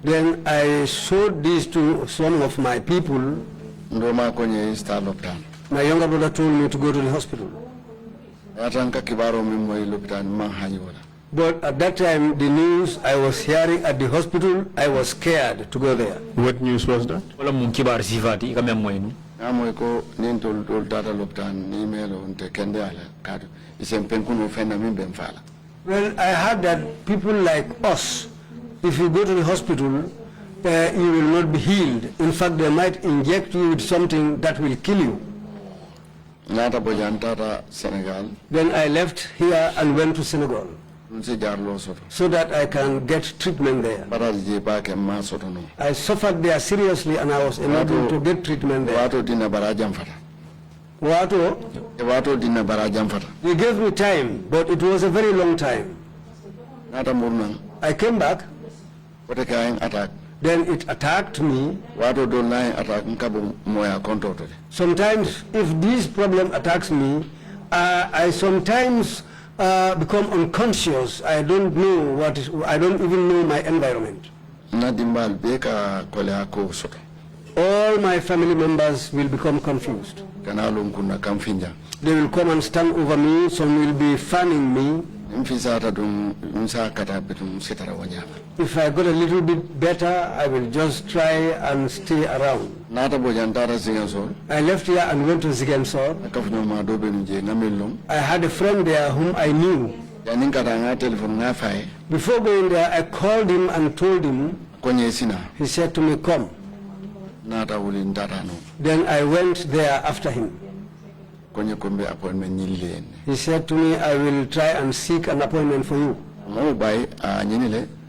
Then I showed these to some of my people. My younger brother told me to go to the hospital. But at that time, the news I was hearing at the hospital, I was scared to go there. What news was that? Well, I heard that people like us, if you go to the hospital, you will not be healed. In fact, they might inject you with something that will kill you. Then I left here and went to Senegal, so that I can get treatment there. I suffered there seriously and I was unable to get treatment there. They gave me time, but it was a very long time. I came back, then it attacked me. Sometimes if this problem attacks me, I sometimes become unconscious. I don't know what is, I don't even know my environment. All my family members will become confused. They will come and stand over me, some will be fanning me. If I got a little bit better, I will just try and stay around. I left here and went to Ziguinchor. I had a friend there whom I knew. Before going there, I called him and told him. He said to me, come. Then I went there after him. He said to me, I will try and seek an appointment for you.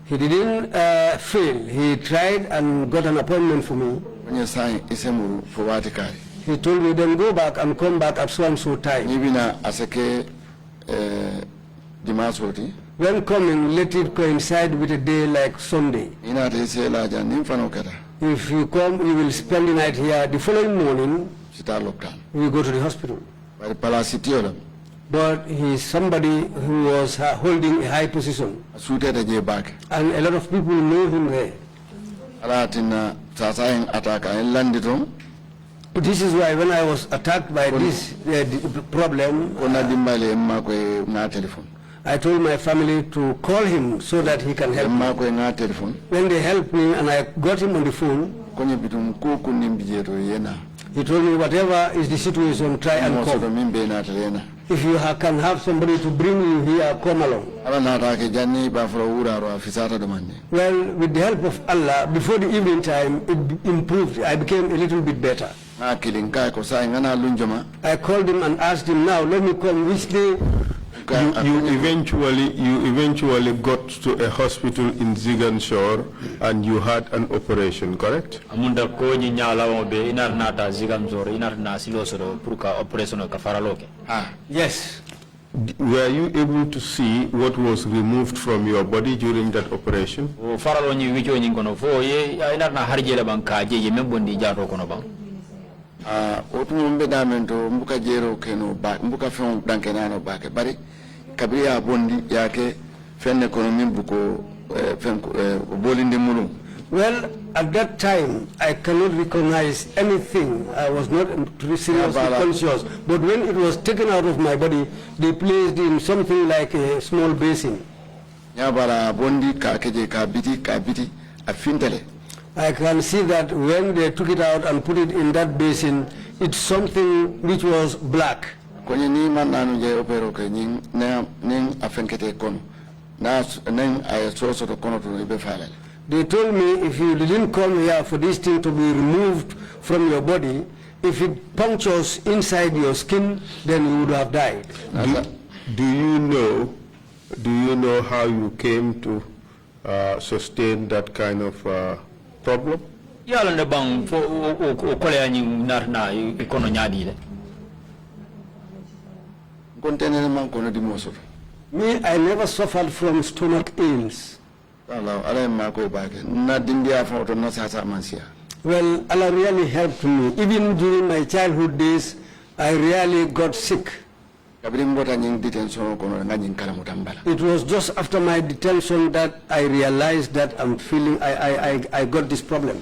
He didn't fail. He tried and got an appointment for me. He told me, then go back and come back at so and so time. When coming, let it coincide with a day like Sunday. If you come, you will spend the night here. The following morning, you go to the hospital. But he is somebody who was holding a high position. And a lot of people know him there. This is why when I was attacked by this problem, I told my family to call him so that he can help me. When they helped me and I got him on the phone, he told me, whatever is the situation, try and come. If you can have somebody to bring you here, come along. Well, with the help of Allah, before the evening time, it improved. I became a little bit better. I called him and asked him, now let me come, which day? You eventually got to a hospital in Ziguinchor and you had an operation, correct? Yes. Were you able to see what was removed from your body during that operation? Well, at that time, I cannot recognize anything. I was not seriously conscious. But when it was taken out of my body, they placed in something like a small basin. I can see that when they took it out and put it in that basin, it's something which was black. They told me if you didn't come here for this thing to be removed from your body, if it punctures inside your skin, then you would have died. Do you know how you came to sustain that kind of problem? Me, I never suffered from stomach ails. Well, Allah really helped me. Even during my childhood days, I really got sick. It was just after my detention that I realized that I got this problem.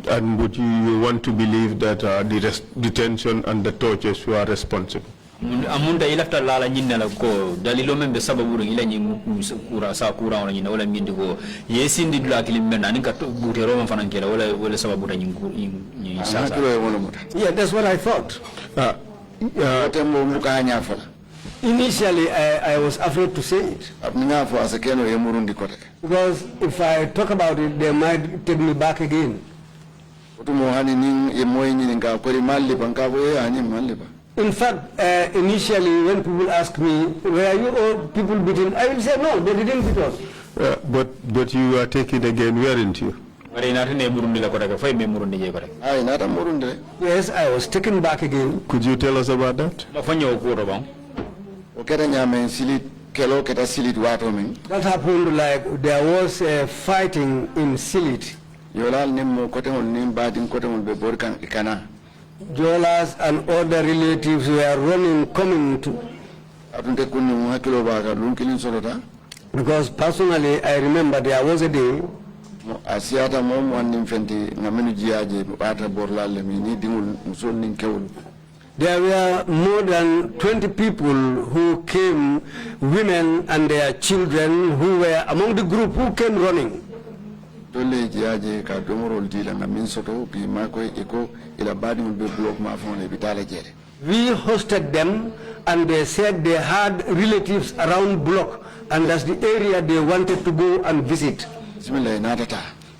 And would you want to believe that the detention and the tortures were responsible? Amunda ilafta lala nyinna la ko dalilo membe sababu ila kura sa kura ona nyinna wala mindi ko yesindi dula kilimbe na ninka butero mfana nkela wala sababu ta nyi sasa. Yeah, that's what I thought. Initially, I was afraid to say it. Because if I talk about it, they might take me back again. In fact, initially, when people ask me, where are you all people beaten? I will say, no, they didn't beat us. But you are taken again, weren't you? Yes, I was taken back again. Could you tell us about that? That happened like there was fighting in Silit. Jolas and other relatives were running, coming to. Because personally, I remember there was a day. There were more than 20 people who came, women and their children, who were among the group who came running. We hosted them, and they said they had relatives around block, and that's the area they wanted to go and visit.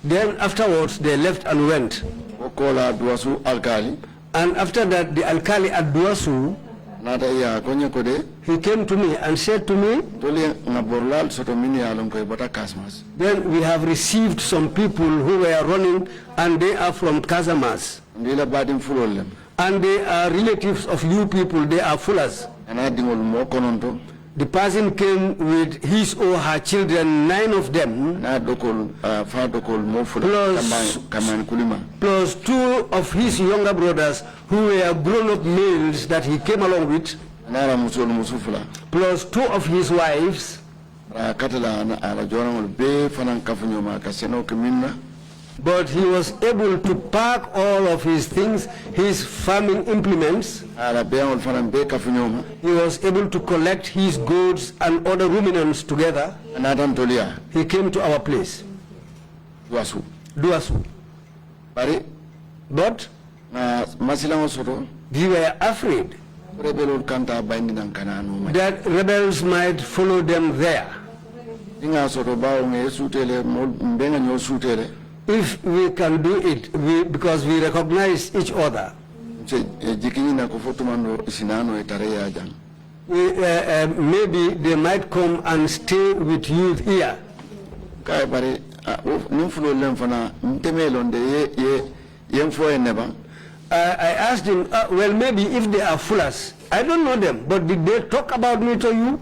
Then afterwards, they left and went. And after that, the alkali at Duasu, he came to me and said to me, then we have received some people who were running, and they are from Casamas. And they are relatives of you people, they are Fullers. The person came with his or her children, 9 of them, plus 2 of his younger brothers who were grown-up males that he came along with, plus 2 of his wives. But he was able to pack all of his things, his farming implements. He was able to collect his goods and other ruminants together. He came to our place. Duasu. But we were afraid that rebels might follow them there. If we can do it, because we recognize each other, maybe they might come and stay with you here. I asked him, well, maybe if they are Fullers, I don't know them, but did they talk about me to you?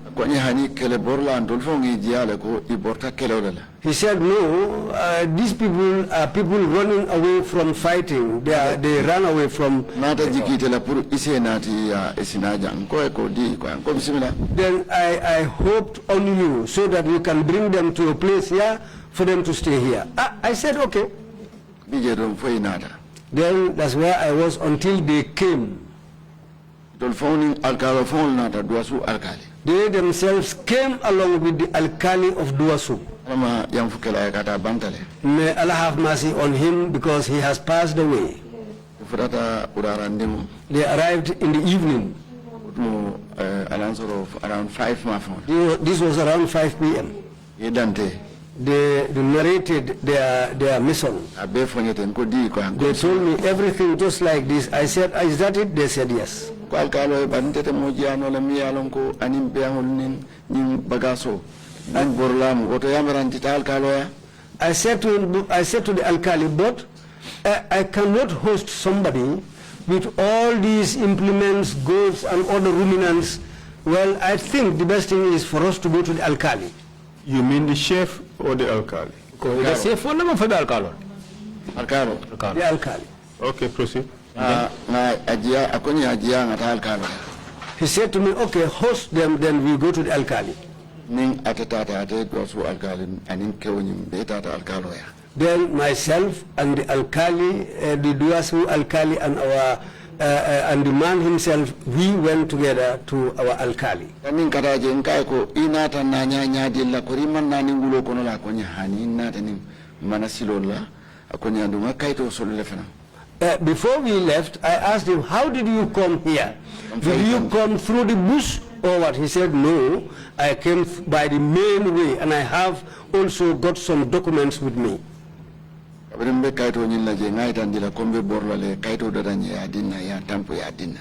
He said, no, these people are people running away from fighting. They ran away from. Then I hoped on you so that you can bring them to a place here for them to stay here. I said, okay. Then that's where I was until they came. They themselves came along with the alkali of Duasu. May Allah have mercy on him because he has passed away. They arrived in the evening. Around 5 This was around 5 p.m. They narrated their mission. They told me everything just like this. I said, is that it? They said yes. I said to the alkali, but I cannot host somebody with all these implements, goods and other ruminants. Well, I think the best thing is for us to go to the alkali. You mean the chef or the alkali? The chef or the alkali? The alkali. Okay, proceed. He said to me, okay, host them, then we go to the alkali. Ning atatata ate dosu alkali anin kewunyim betata alkaloya. Then myself and the alkali, the Duasu alkali and our and the man himself, we went together to our alkali. Ning kataje nkai ko inata nanya nyadilla koriman nani ngulo kono la konya hani inata ning manasilola akonya ndunga kaito solo lefana. Before we left, I asked him, how did you come here? Did you come through the bush or what? He said, no, I came by the main way, and I have also got some documents with me.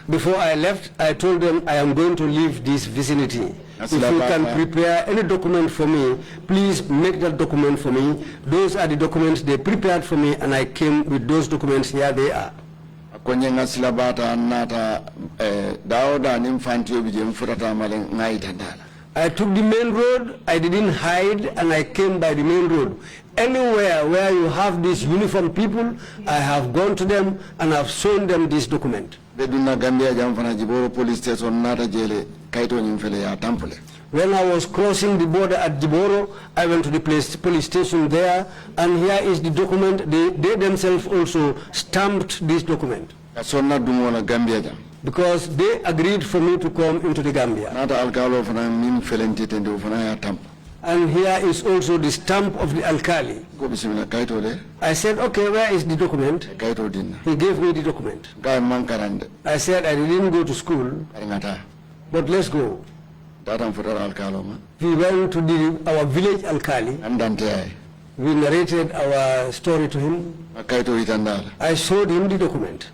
Before I left, I told them I am going to leave this vicinity. If you can prepare any document for me, please make that document for me. Those are the documents they prepared for me, and I came with those documents. Here they are. I took the main road, I didn't hide, and I came by the main road. Anywhere where you have these uniformed people, I have gone to them and have shown them this document. When I was crossing the border at Diboro, I went to the police station there, and here is the document. They themselves also stamped this document. Because they agreed for me to come into the Gambia. And here is also the stamp of the alkali. I said, okay, where is the document? He gave me the document. I said, I didn't go to school, but let's go. We went to our village alkali. We narrated our story to him. I showed him the document.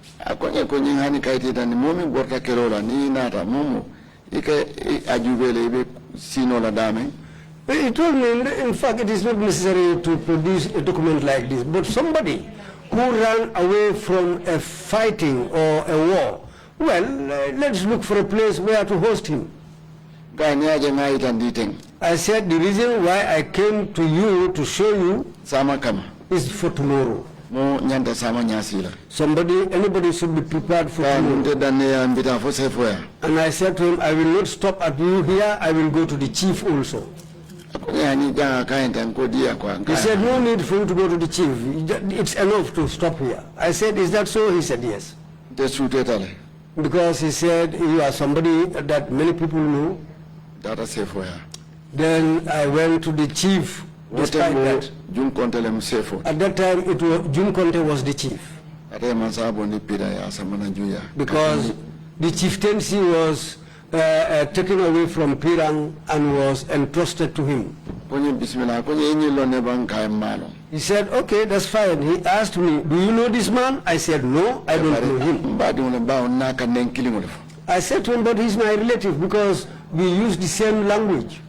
He told me, in fact, it is not necessary to produce a document like this, but somebody who ran away from a fighting or a war, well, let's look for a place where to host him. I said, the reason why I came to you to show you is for tomorrow. Anybody should be prepared for tomorrow. And I said to him, I will not stop at you here, I will go to the chief also. He said, no need for you to go to the chief. It's enough to stop here. I said, is that so? He said, yes. Because he said, you are somebody that many people know. Then I went to the chief. Despite that, at that time, it was June Conte was the chief. Because the chieftaincy was taken away from Pirang and was entrusted to him. He said, okay, that's fine. He asked me, do you know this man? I said, no, I don't know him. I said to him, but he's my relative because we use the same language.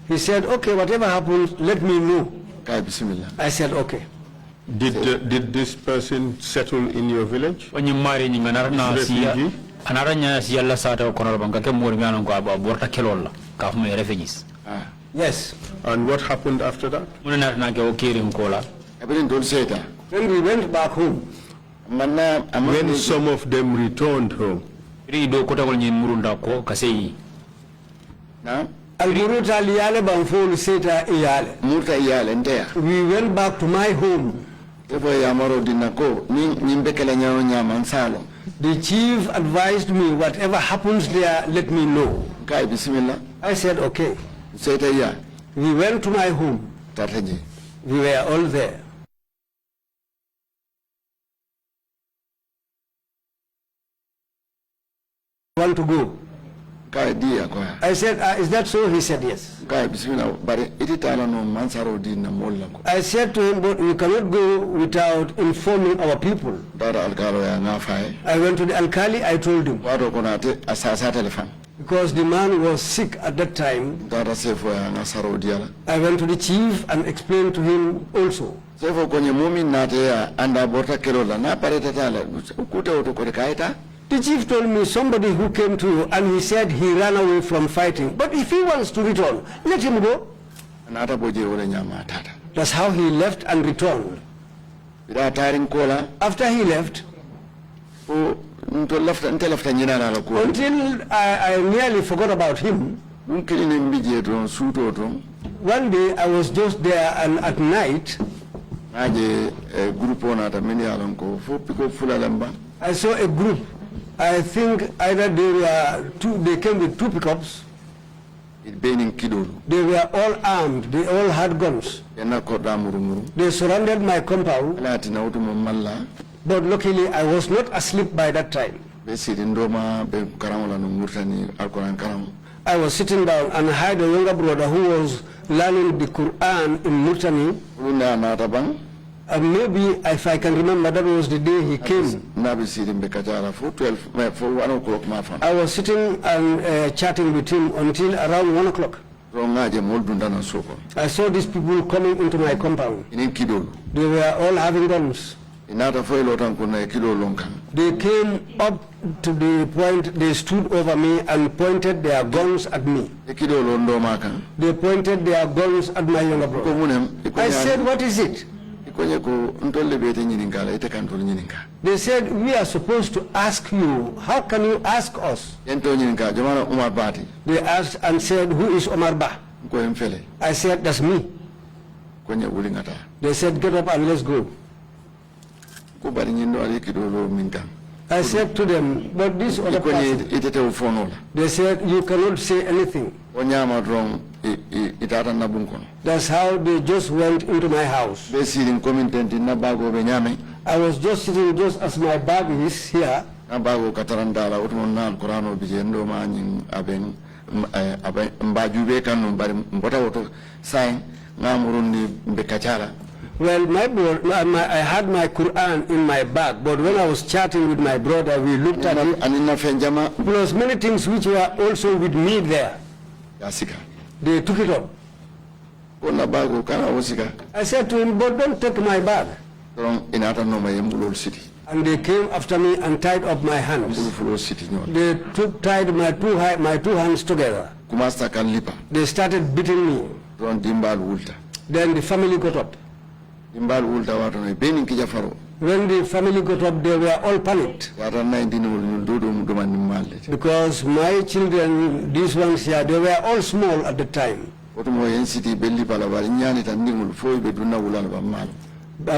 He said, okay, whatever happens, let me know. I said, okay. Did this person settle in your village? When you marry, you refugee? Yes. And what happened after that? When we went back home, when some of them returned home, we went back to my home. The chief advised me, whatever happens there, let me know. I said, okay. We went to my home. We were all there. Want to go? I said, is that so? He said, yes. I said to him, but we cannot go without informing our people. I went to the alkali, I told him. Because the man was sick at that time. I went to the chief and explained to him also. The chief told me somebody who came to you and he said he ran away from fighting. But if he wants to return, let him go. That's how he left and returned. After he left, until I nearly forgot about him. One day I was just there, and at night I saw a group. I think either they came with 2 pickups. They were all armed. They all had guns. They surrounded my compound. But luckily I was not asleep by that time. I was sitting down, and I had a younger brother who was learning the Quran in Murtani. Maybe, if I can remember, that was the day he came. I was sitting and chatting with him until around 1 o'clock. I saw these people coming into my compound. They were all having guns. They came up to the point, they stood over me and pointed their guns at me. They pointed their guns at my younger brother. I said, what is it? They said, we are supposed to ask you. How can you ask us? They asked and said, who is Omar Bah? I said, that's me. They said, get up and let's go. I said to them, but this other person, they said, you cannot say anything. That's how they just went into my house. I was just sitting just as my bag is here. Well, I had my Quran in my bag, but when I was chatting with my brother, we looked at it. Plus many things which were also with me there. They took it up. I said to him, but don't take my bag. And they came after me and tied up my hands. They tied my two hands together. They started beating me. Then the family got up. When the family got up, they were all panicked. Because my children, these ones here, they were all small at the time.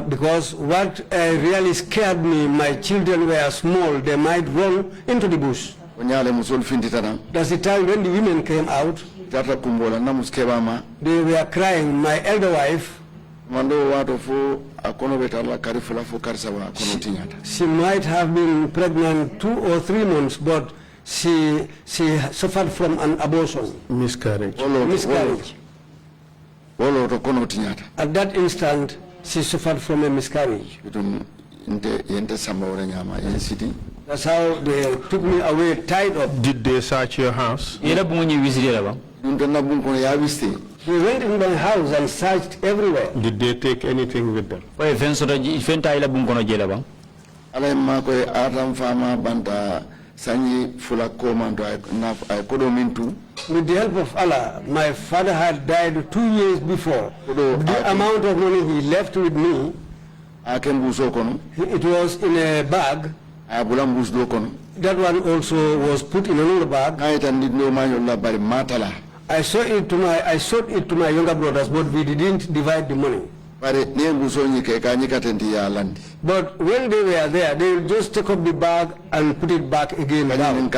Because what really scared me, my children were small, they might run into the bush. That's the time when the women came out. They were crying. My elder wife, she might have been pregnant 2 or 3 months, but she suffered from an abortion. Miscarriage. Miscarriage. At that instant, she suffered from a miscarriage. That's how they took me away, tied up. Did they search your house? They went in my house and searched everywhere. Did they take anything with them? With the help of Allah, my father had died 2 years before. The amount of money he left with me, it was in a bag. That one also was put in another bag. I showed it to my younger brothers, but we didn't divide the money. But when they were there, they would just take up the bag and put it back again down.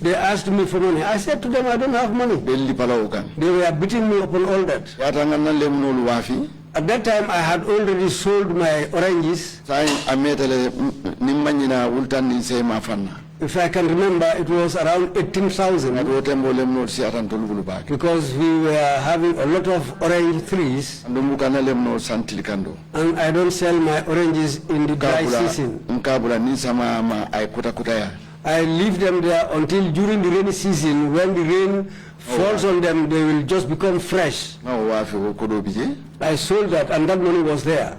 They asked me for money. I said to them, I don't have money. They were beating me upon all that. At that time, I had already sold my oranges. If I can remember, it was around 18,000. Because we were having a lot of orange trees. And I don't sell my oranges in the dry season. I leave them there until during the rainy season. When the rain falls on them, they will just become fresh. I sold that, and that money was there.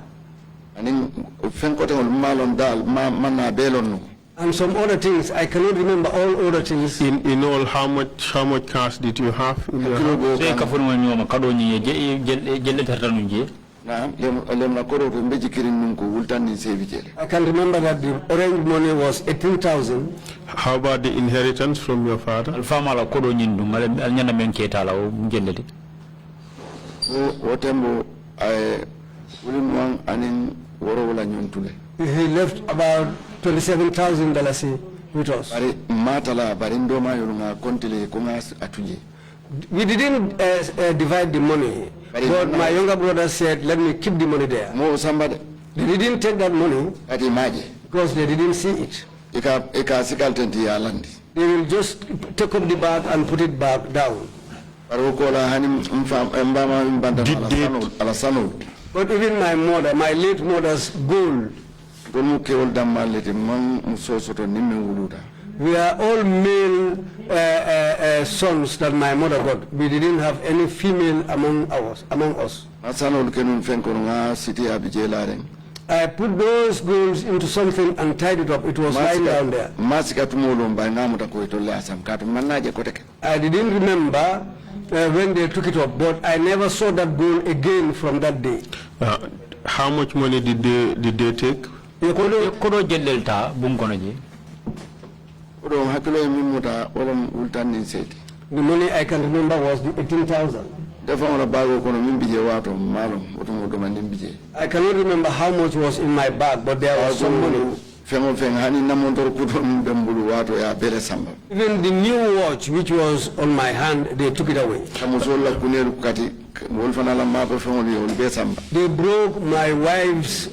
And some other things, I cannot remember all other things. In all, how much cash did you have in your house? Na lem na koro to mbeji kirin nunko wultan ni sevitele. I can remember that the orange money was 18,000. How about the inheritance from your father? Alfama la kodo nyindu al nyana menketa la mjendeti. Wotembo ay ulimwang anin woro wala nyontule. He left about $27,000 with us. Bari matala bari ndoma yolunga kontile kunga atuje. We didn't divide the money, but my younger brother said, let me keep the money there. Mo somebody. They didn't take that money because they didn't see it. They will just take up the bag and put it back down. But even my mother, my late mother's gold, we are all male sons that my mother got. We didn't have any female among us. I put those golds into something and tied it up. It was lying down there. I didn't remember when they took it up, but I never saw that gold again from that day. How much money did they take? The money I can remember was the 18,000. I cannot remember how much was in my bag, but there was some money. Even the new watch which was on my hand, they took it away. They broke my wife's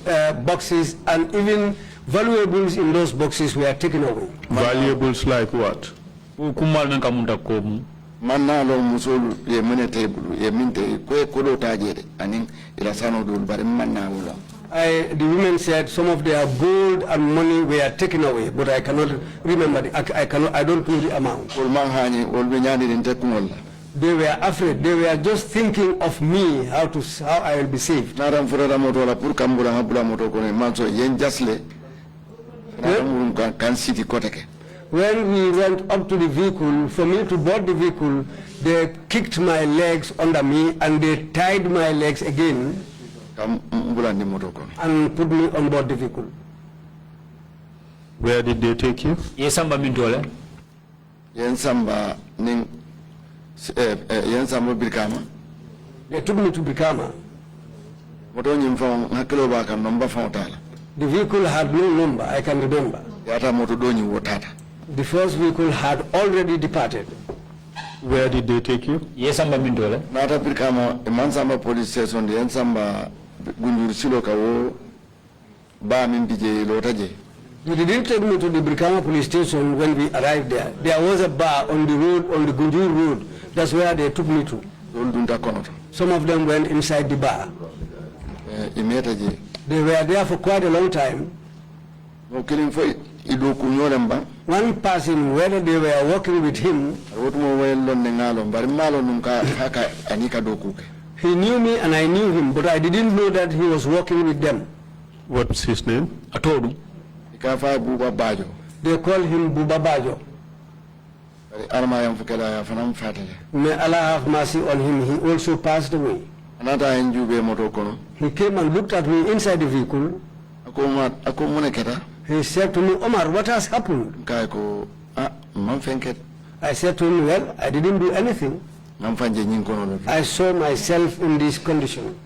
boxes, and even valuables in those boxes were taken away. Valuables like what? Manalo musolu ye mene table ye minte kwe kodo tajere anin ilasano dul bare manawula. The women said some of their gold and money were taken away, but I cannot remember. I don't know the amount. They were afraid. They were just thinking of me, how I will be saved. When we went up to the vehicle, for me to board the vehicle, they kicked my legs under me and they tied my legs again and put me on board the vehicle. Where did they take you? Yesamba mindole. Yensamba ning Yensamba Brikama. They took me to Brikama. The vehicle had no number, I can remember. The first vehicle had already departed. Where did they take you? Yesamba mindole. Nata Brikama, Mansamba police station, the Yensamba Gunjur Siloka Bah Mimbije Lotaje. They didn't take me to the Brikama police station when we arrived there. There was a bar on the road, on the Gunjur road. That's where they took me to. Some of them went inside the bar. They were there for quite a long time. One person, whether they were working with him, he knew me and I knew him, but I didn't know that he was working with them. What's his name? Atodu. They call him Buba Bajo. May Allah have mercy on him. He also passed away. He came and looked at me inside the vehicle. He said to me, Omar, what has happened? I said to him, well, I didn't do anything. I saw myself in this condition.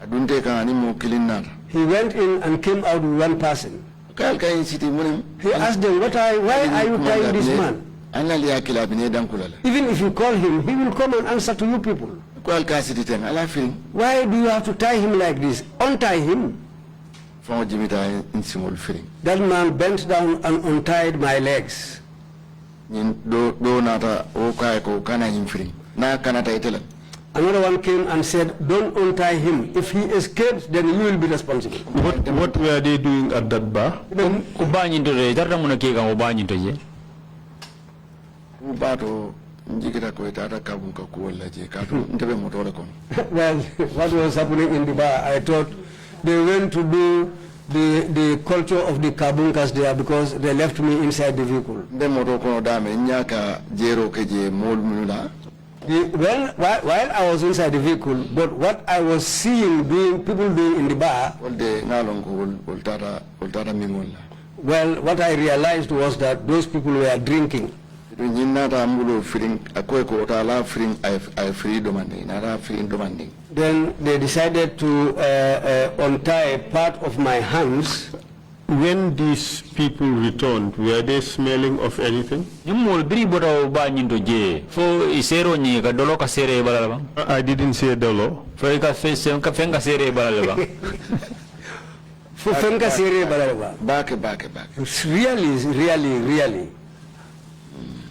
He went in and came out with one person. He asked them, why are you tying this man? Even if you call him, he will come and answer to you people. Why do you have to tie him like this? Untie him. That man bent down and untied my legs. Another one came and said, don't untie him. If he escapes, then you will be responsible. What were they doing at that bar? Well, what was happening in the bar, I thought they went to do the culture of the Kabunkas there because they left me inside the vehicle. While I was inside the vehicle, but what I was seeing people doing in the bar, well, what I realized was that those people were drinking. Then they decided to untie part of my hands. When these people returned, were they smelling of anything? I didn't say dolo. Really.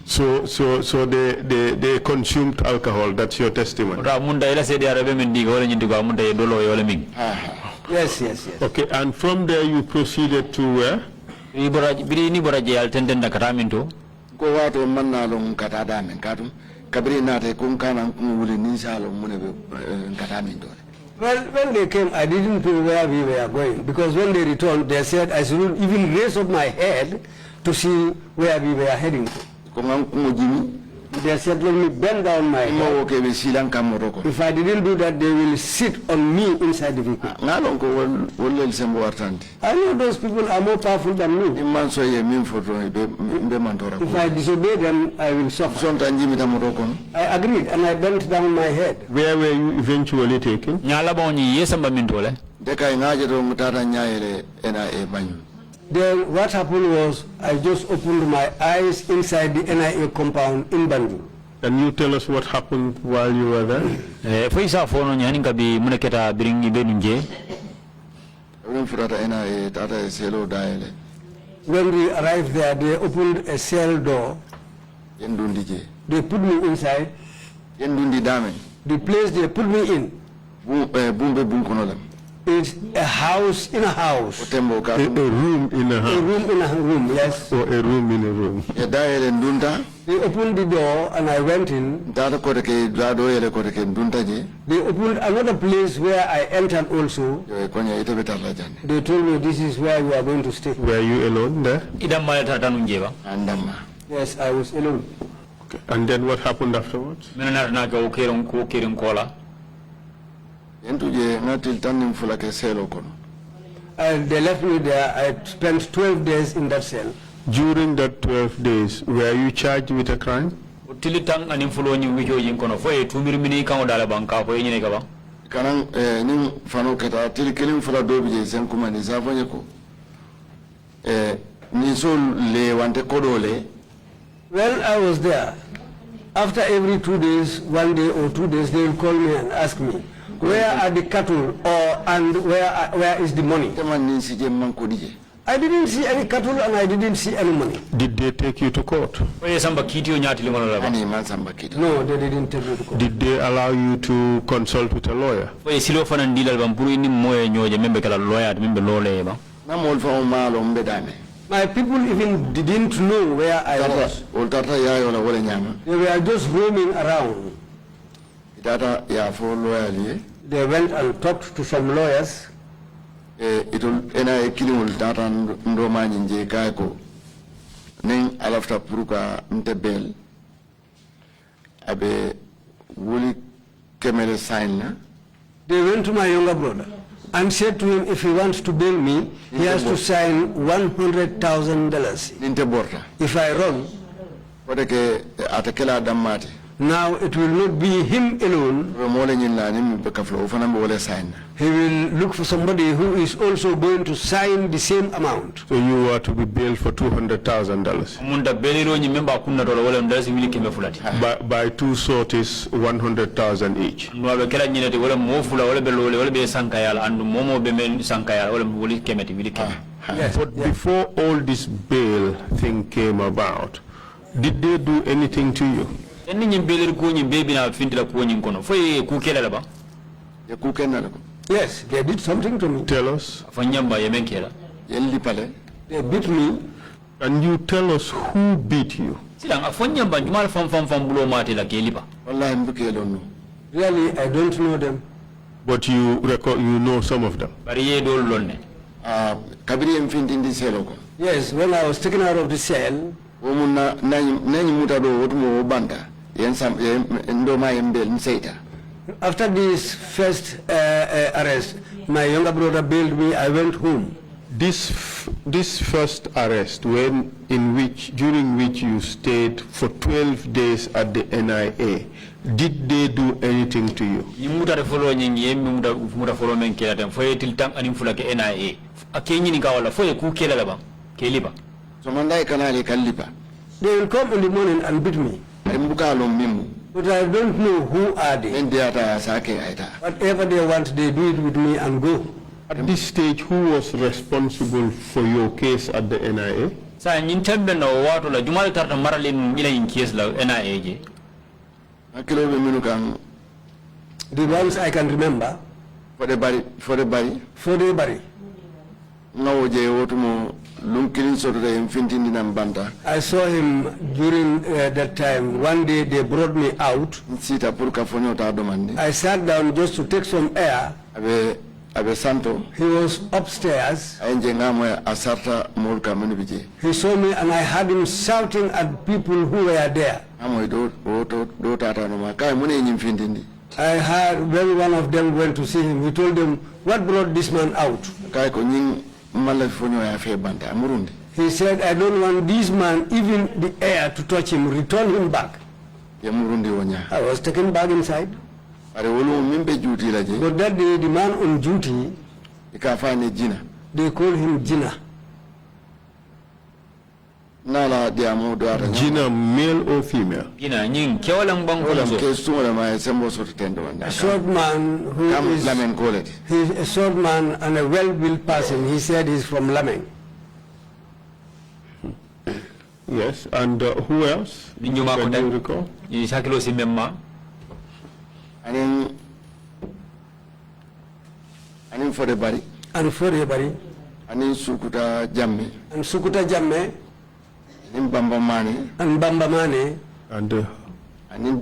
So they consumed alcohol. That's your testimony. Yes. Okay, and from there you proceeded to where? Well, when they came, I didn't know where we were going, because when they returned, they said I should even raise up my head to see where we were heading to. They said, let me bend down my head. If I didn't do that, they will sit on me inside the vehicle. I know those people are more powerful than me. If I disobey them, I will suffer. I agreed, and I bent down my head. Where were you eventually taken? Then what happened was, I just opened my eyes inside the NIA compound in Banjul. Can you tell us what happened while you were there? When we arrived there, they opened a cell door. They put me inside. The place they put me in is a house in a house. A room in a house. A room in a room, yes. Or a room in a room. They opened the door and I went in. They opened another place where I entered also. They told me this is where you are going to stay. Were you alone there? Yes, I was alone. Okay. And then what happened afterwards? And they left me there. I spent 12 days in that cell. During that 12 days, were you charged with a crime? Well, I was there. After every 2 days, 1 day or 2 days, they will call me and ask me, where are the cattle, and where is the money? I didn't see any cattle and I didn't see any money. Did they take you to court? No, they didn't take me to court. Did they allow you to consult with a lawyer? My people even didn't know where I was. They were just roaming around. They went and talked to some lawyers. They went to my younger brother and said to him, if he wants to bail me, he has to sign $100,000. If I run, now it will not be him alone. He will look for somebody who is also going to sign the same amount. So you are to be bailed for $200,000. By two sorties, 100,000 each. Yes. But before all this bail thing came about, did they do anything to you? Yes, they did something to me. Tell us. They beat me. Can you tell us who beat you? Really, I don't know them. But you know some of them. Yes, when I was taken out of the cell, After this first arrest, my younger brother bailed me. I went home. This first arrest, during which you stayed for 12 days at the NIA, did they do anything to you? They will come in the morning and beat me. But I don't know who are they. Whatever they want, they do it with me and go. At this stage, who was responsible for your case at the NIA? The ones I can remember. For the body. I saw him during that time. One day they brought me out. I sat down just to take some air. He was upstairs. He saw me and I heard him shouting at people who were there. I heard when one of them went to see him, he told them, what brought this man out? He said, I don't want this man, even the air, to touch him. Return him back. I was taken back inside. But that day, the man on duty, they call him Jina. Jina, male or female? A short man who is he's a short man and a well-built person. He said he's from Lameng. Yes, and who else? Can you recall? And for the body. And for the body. And Sukuta Jamme. And Sukuta Jamme. And Bambamane. And Bambamane. And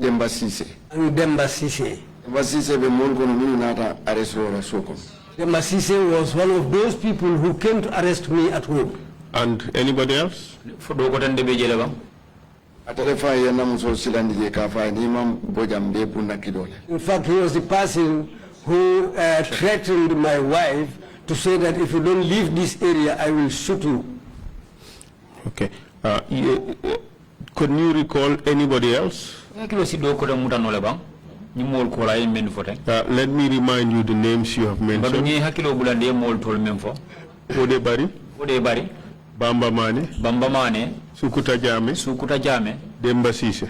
Demba Sise. And Demba Sise. Demba Sise be Mongono Minata Arrestora Soko. Demba Sise was one of those people who came to arrest me at home. And anybody else? In fact, he was the person who threatened my wife to say that if you don't leave this area, I will shoot you. Okay. Could you recall anybody else? Let me remind you the names you have mentioned. Odebari. Bambamane. Sukuta Jame. Demba Sise.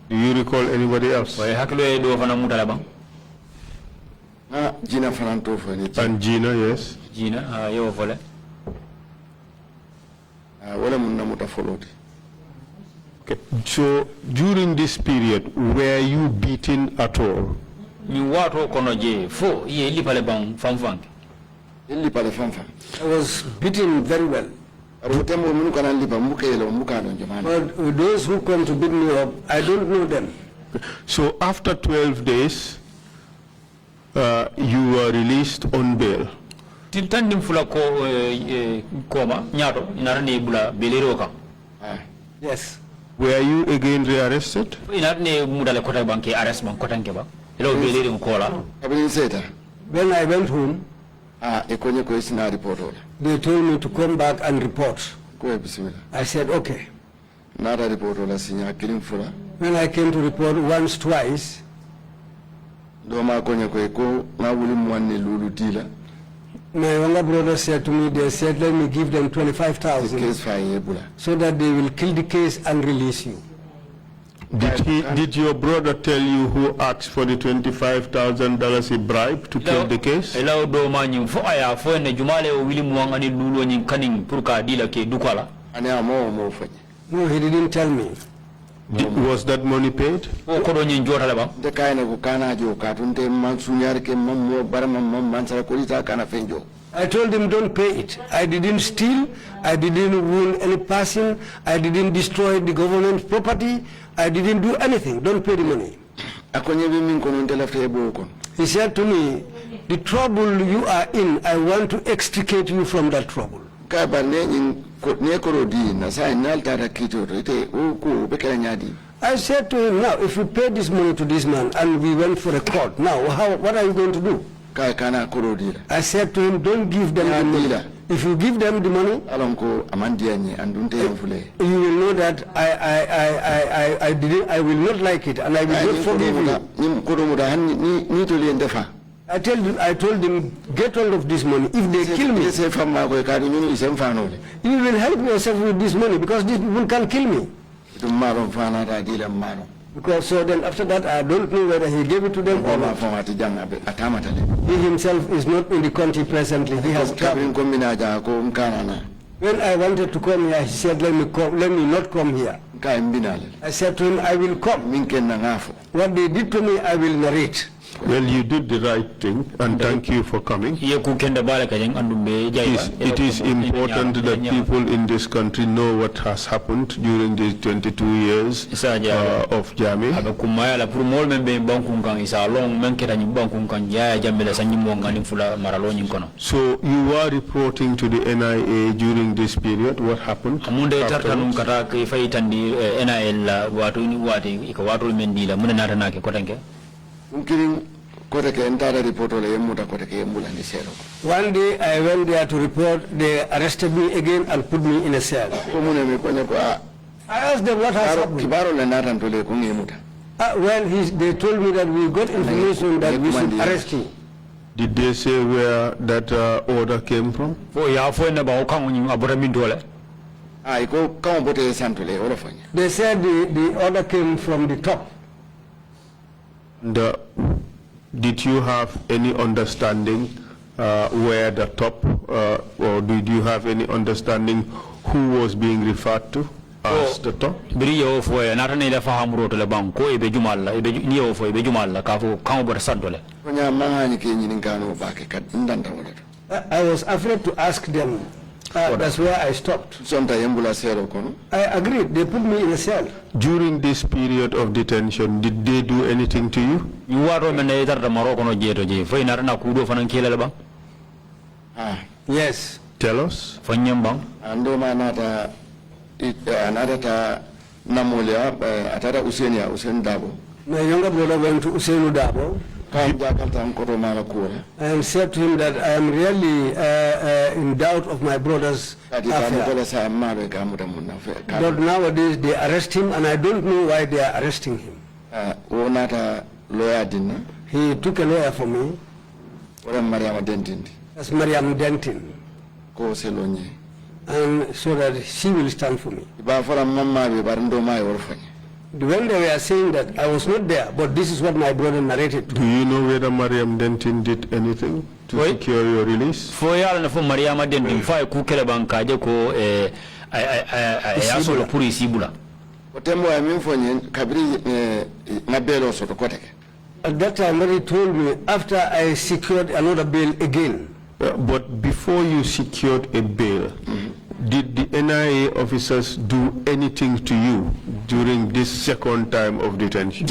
Do you recall anybody else? Gina Franto. And Gina, yes. Gina, Okay. So during this period, were you beaten at all? I was beaten very well. But those who come to beat me up, I don't know them. So after 12 days, you were released on bail. Yes. Were you again rearrested? When I went home, they told me to come back and report. I said, okay. When I came to report once, twice, my younger brother said to me, they said, let me give them 25,000 so that they will kill the case and release you. Did your brother tell you who asked for the $25,000 a bribe to kill the case? No, he didn't tell me. Was that money paid? I told him, don't pay it. I didn't steal. I didn't wound any person. I didn't destroy the government property. I didn't do anything. Don't pay the money. He said to me, the trouble you are in, I want to extricate you from that trouble. I said to him, now, if you pay this money to this man and we went for a court, now, what are you going to do? I said to him, don't give them the money. If you give them the money, you will know that I will not like it and I will not forgive you. I told them, get hold of this money. If they kill me, you will help yourself with this money because these people can kill me. Because so then after that, I don't know whether he gave it to them or not. He himself is not in the country presently. He has traveled. When I wanted to come here, he said, let me not come here. I said to him, I will come. What they did to me, I will narrate. Well, you did the right thing, and thank you for coming. It is important that people in this country know what has happened during these 22 years of jamming. So you are reporting to the NIA during this period. What happened? One day I went there to report, they arrested me again and put me in a cell. I asked them what has happened. Well, they told me that we got information that we should arrest you. Did they say where that order came from? They said the order came from the top. Did you have any understanding where the top, or did you have any understanding who was being referred to as the top? I was afraid to ask them. That's where I stopped. I agreed. They put me in a cell. During this period of detention, did they do anything to you? Yes. Tell us. My younger brother went to Usainu Dabo and said to him that I am really in doubt of my brother's affair. But nowadays they arrest him and I don't know why they are arresting him. He took a lawyer for me. That's Mariam Dentin. And so that she will stand for me. When they were saying that, I was not there, but this is what my brother narrated to me. Do you know whether Mariam Dentin did anything to secure your release? At that time, he told me, after I secured another bail again. But before you secured a bail, did the NIA officers do anything to you during this second time of detention?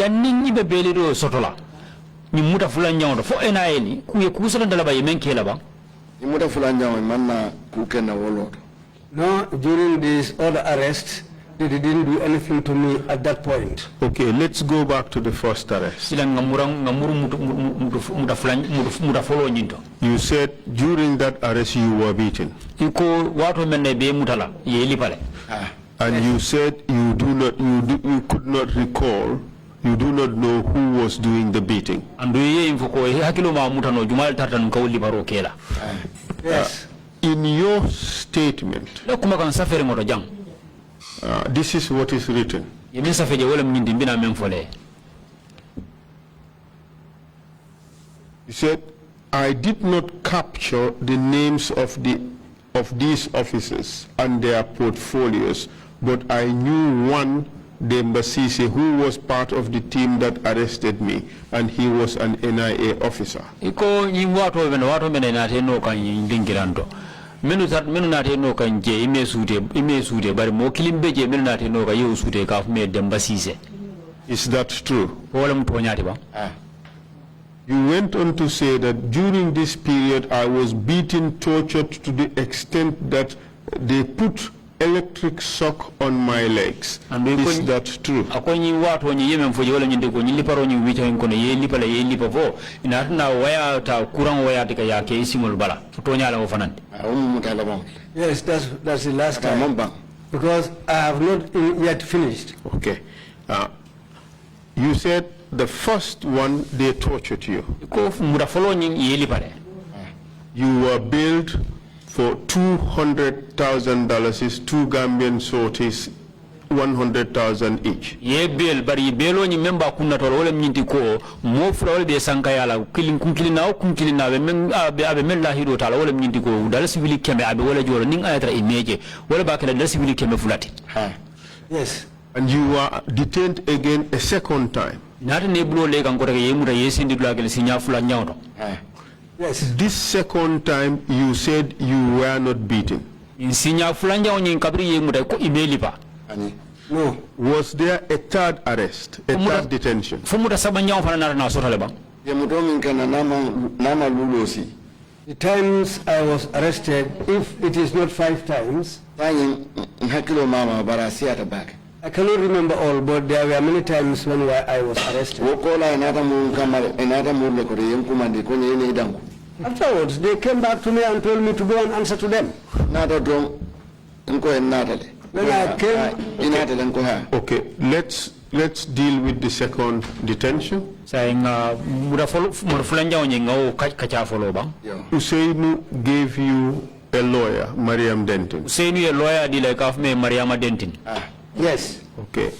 No, during this other arrest, they didn't do anything to me at that point. Okay, let's go back to the first arrest. You said during that arrest you were beaten. And you said you could not recall, you do not know who was doing the beating. Yes. In your statement, this is what is written. You said, I did not capture the names of these officers and their portfolios, but I knew one, Dembasise, who was part of the team that arrested me, and he was an NIA officer. Is that true? You went on to say that during this period I was beaten, tortured to the extent that they put electric shock on my legs. Is that true? Akonyi watu wenye yeme mfoje wala nyinde ko nyili paro nyi wicha nkono ye lipa fo ina na waya ta kurang waya tika yake isimul bala futonya la ofanante. Yes, that's the last time. Because I have not yet finished. Okay. You said the first one they tortured you. You were billed for $200,000, is 2 Gambian sorties, 100,000 each. Ye bill bari belo ni memba kuna tolo wala mnyinti ko mo fura wala be sankayala kunkilina abe men la hiro tala wala mnyinti ko dala civili keme abe wala jolo ning ayatra image wala bakala dala civili keme fulati. Yes. And you were detained again a second time. Nata ne bulo le kan ko rek yemuta yesindi dula kele sinya fula nyawto. Yes. This second time you said you were not beaten. In sinya fula nyaw nyin kabri yemuta ko imelipa. No. Was there a third arrest, a third detention? Fumuta saba nyaw fana nara na sotale ba. The times I was arrested, if it is not 5 times, I cannot remember all, but there were many times when I was arrested. Afterwards, they came back to me and told me to go and answer to them. When I came, okay, let's deal with the second detention. Usainu gave you a lawyer, Mariam Denton. Usainu a lawyer di like of me Mariama Denton. Yes. Okay.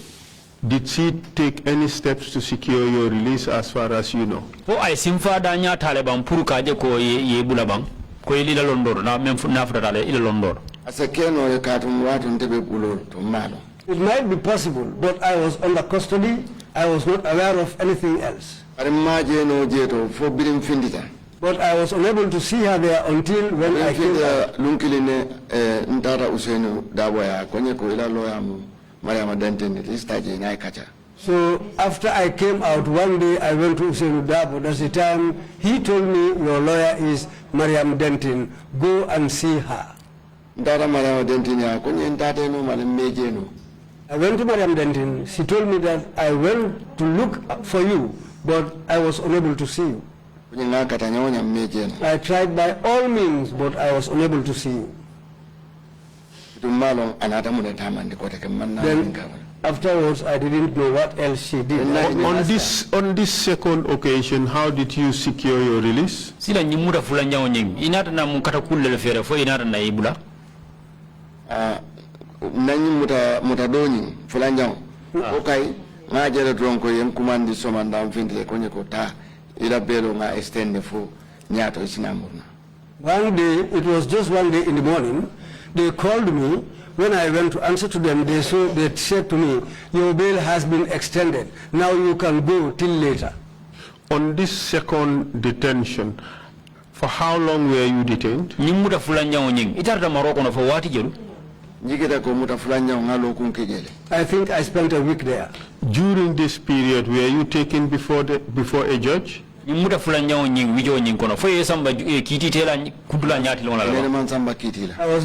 Did she take any steps to secure your release as far as you know? Po ay simfa danya Taliban puru kaje ko ye bulabang ko ye lila londor na mem na fata ila londor. It might be possible, but I was under custody. I was not aware of anything else. But I was unable to see her there until when I came out. So after I came out, one day I went to Usainu Dabo. That's the time he told me, your lawyer is Mariam Denton. Go and see her. I went to Mariam Denton. She told me that I went to look for you, but I was unable to see you. I tried by all means, but I was unable to see you. Then afterwards, I didn't know what else she did. On this second occasion, how did you secure your release? Okay, ngajere dronko yen kumandi somanda mfindile kwenye kota ila belo nga extend fu nyato isinamurna. One day, it was just one day in the morning, they called me. When I went to answer to them, they said to me, your bail has been extended. Now you can go till later. On this second detention, for how long were you detained? I think I spent a week there. During this period, were you taken before a judge? I was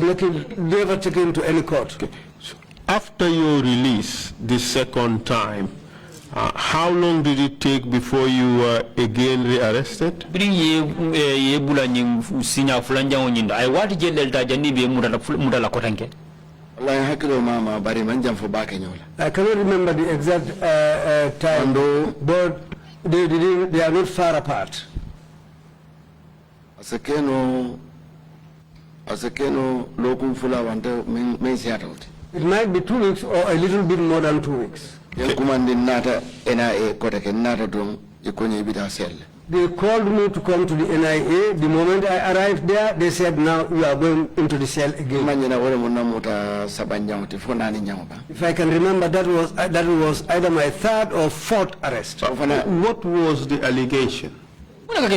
never taken to any court. Okay. So after your release the second time, how long did it take before you were again rearrested? I cannot remember the exact time, but they are not far apart. It might be 2 weeks or a little bit more than 2 weeks. They called me to come to the NIA. The moment I arrived there, they said, now you are going into the cell again. If I can remember, that was either my 3rd or 4th arrest. What was the allegation? At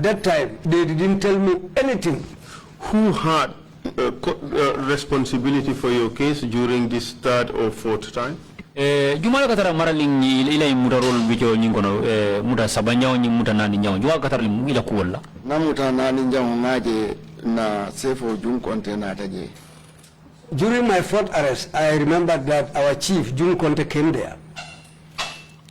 that time, they didn't tell me anything. Who had responsibility for your case during this 3rd or 4th time? Jumala katara maraling ila muta rol bicho nyingono muta sabanyaw nyi muta nani nyaw jumala katara ila kuwala na muta nani nyaw ngaje na sefo jun konte na taje. During my fourth arrest, I remembered that our chief, Jun Conte, came there.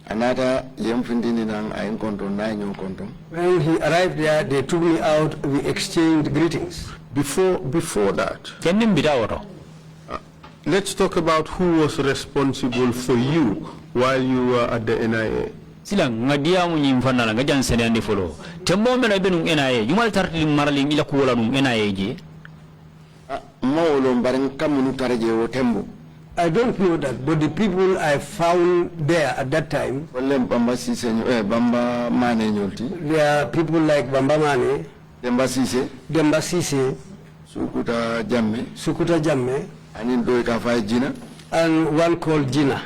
Another yemfindini nang ayin konto na nyo konto. When he arrived there, they took me out, we exchanged greetings. Before that, let's talk about who was responsible for you while you were at the NIA. Silang ngadia mo nyimfana la ngajan senende folo. Tembo mena benung NIA, jumal tarti maraling ila kuwala nung NIA je. I don't know that, but the people I found there at that time, there are people like Bamba Mane, Demba Sise, Sukuta Jamme, and one called Gina.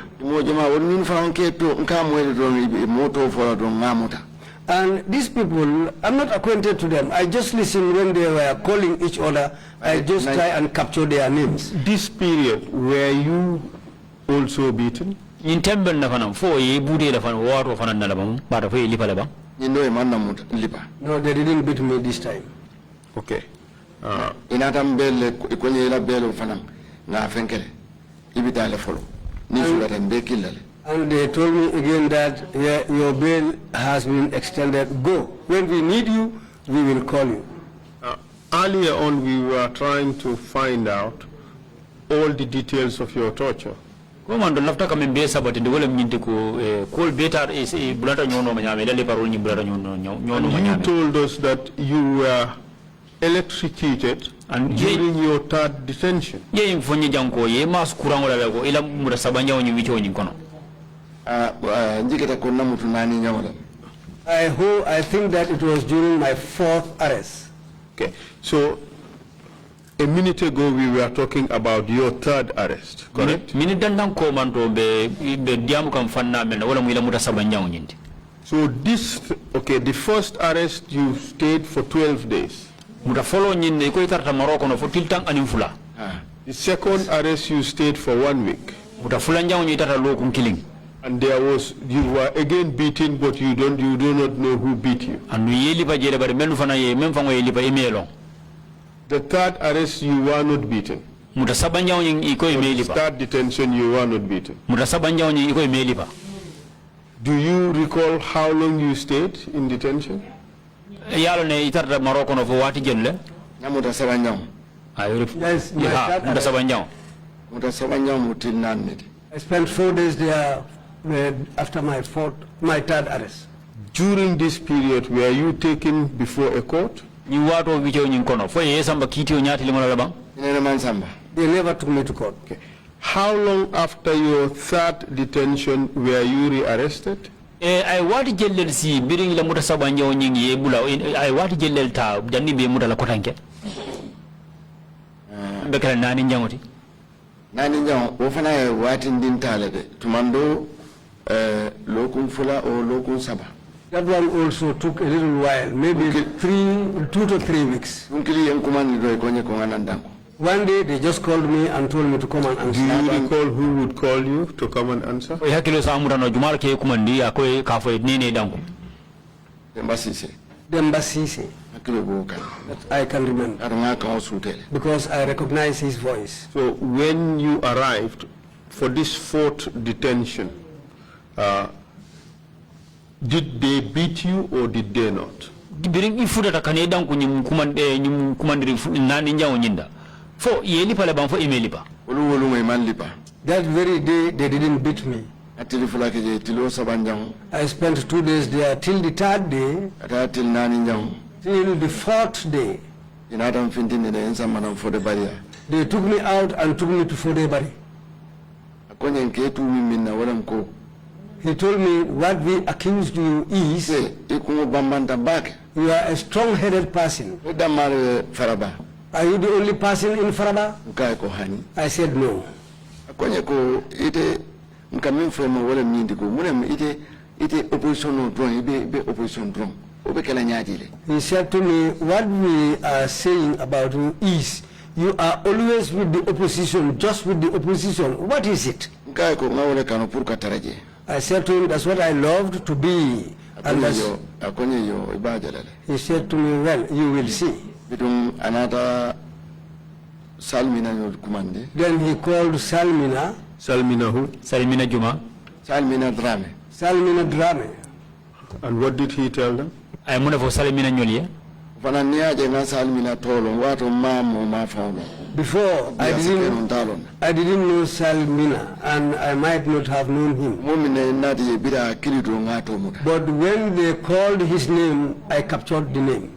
And these people, I'm not acquainted to them. I just listened when they were calling each other. I just try and capture their names. This period, were you also beaten? In temple na fanam fo ye bude la fan waro fanan na labam para fo lipa labam. No, they didn't beat me this time. Okay. Inatam belle ikonye la belle fanam na fenkele ibitale follow. Ni sura be kilale. And they told me again that your bail has been extended. Go. When we need you, we will call you. Earlier on, we were trying to find out all the details of your torture. You told us that you were electrocuted and during your third detention. I think that it was during my fourth arrest. Okay, so a minute ago we were talking about your third arrest, correct? So this, okay, the first arrest you stayed for 12 days. The second arrest you stayed for 1 week. And there was, you were again beaten, but you do not know who beat you. The third arrest, you were not beaten. For the third detention, you were not beaten. Do you recall how long you stayed in detention? Yes, I spent 4 days there after my third arrest. During this period, were you taken before a court? They never took me to court. Okay. How long after your third detention were you rearrested? I want to tell si biring la muta sabanyo nyingi ebula I want to tell ta dani be muta la kotanke bekala nani njangoti nani njang wo fana e watin din tale de tumando lokun fula o lokun saba. That one also took a little while, maybe 2 to 3 weeks. One day they just called me and told me to come and answer. Do you recall who would call you to come and answer? Demba Sise. I can remember. Because I recognize his voice. So when you arrived for this fourth detention, did they beat you or did they not? That very day they didn't beat me. I spent 2 days there till the third day, till the fourth day. They took me out and took me to Fodebari. He told me what we accused you is you are a strong-headed person. Are you the only person in Faraba? I said no. He said to me, what we are saying about you is you are always with the opposition, just with the opposition. What is it? I said to him, that's what I loved to be. And he said to me, well, you will see. Then he called Salmina. Salmina who? Salmina Juma. Salmina Drame. Salmina Drame. And what did he tell them? I am for Salmina Nyolia. Before, I didn't know Salmina, and I might not have known him. But when they called his name, I captured the name.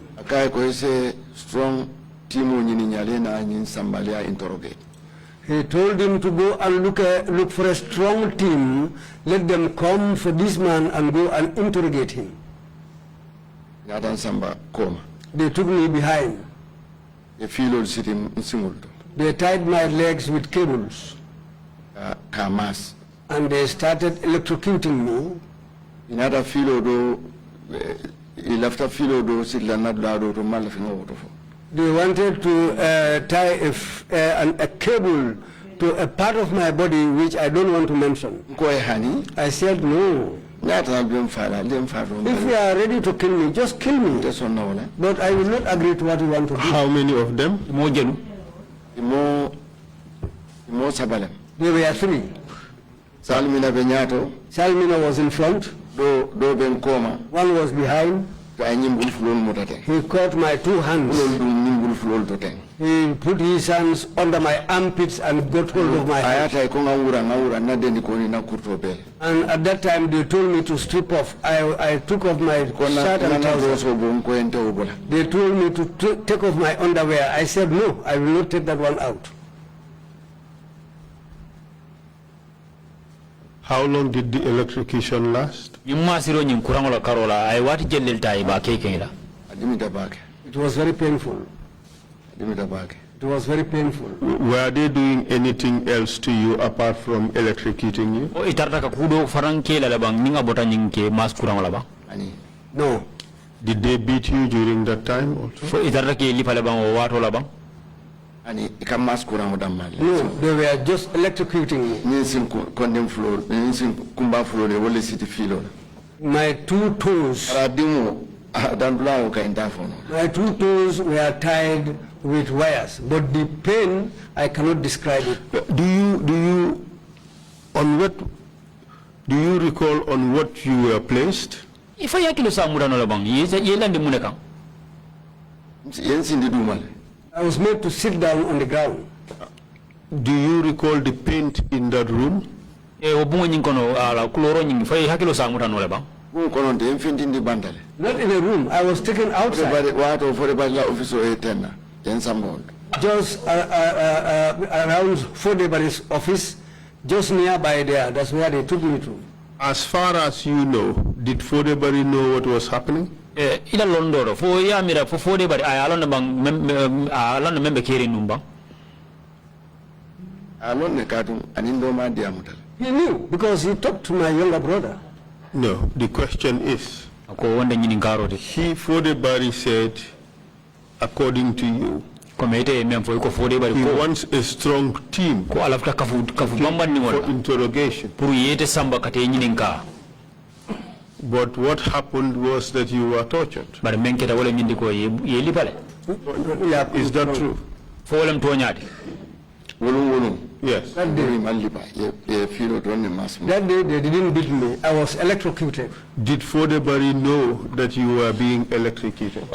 Strong He told him to go and look for a strong team. Let them come for this man and go and interrogate him. They took me behind. They tied my legs with cables. And they started electrocuting me. They wanted to tie a cable to a part of my body which I don't want to mention. I said no. If you are ready to kill me, just kill me. But I will not agree to what you want to do. How many of them? There were 3. Salmina was in front. One was behind. He caught my 2 hands. He put his hands under my armpits and got hold of my hands. And at that time they told me to strip off. I took off my shirt and trousers. They told me to take off my underwear. I said no, I will not take that one out. How long did the electrocution last? It was very painful. It was very painful. Were they doing anything else to you apart from electrocuting you? No. Did they beat you during that time also? No, they were just electrocuting me. My 2 toes. My 2 toes were tied with wires, but the pain I cannot describe it. Do you recall on what you were placed? If I I was made to sit down on the ground. Do you recall the paint in that room? Not in a room. I was taken outside. Just around Fodebari's office, just nearby there. That's where they took me to. As far as you know, did Fodebari know what was happening? Ila Londoro fo ya mira fo fode bari ay alon bang alon membe keri numba alon ne kadum anindo ma diamutal. He knew because he talked to my younger brother. No, the question is, he Fodebari said, according to you, he wants a strong team for interrogation. But what happened was that you were tortured. Is that true? Yes. That day they didn't beat me. I was electrocuted. Did Fodebari know that you were being electrocuted?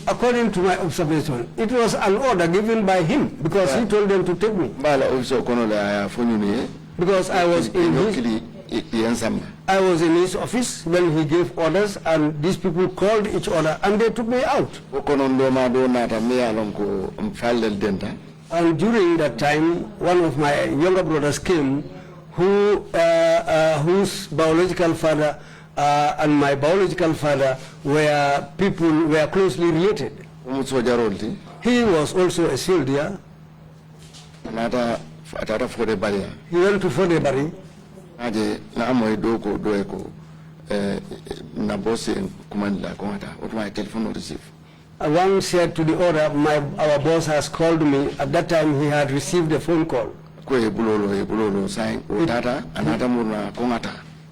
According to my observation, it was an order given by him because he told them to take me. Because I was in his office when he gave orders, and these people called each other and they took me out. And during that time, one of my younger brothers came, whose biological father and my biological father were closely related. He was also a soldier. He went to Fodebari. na boss command la kongata my telephone receive. One said to the other, our boss has called me. At that time, he had received a phone call.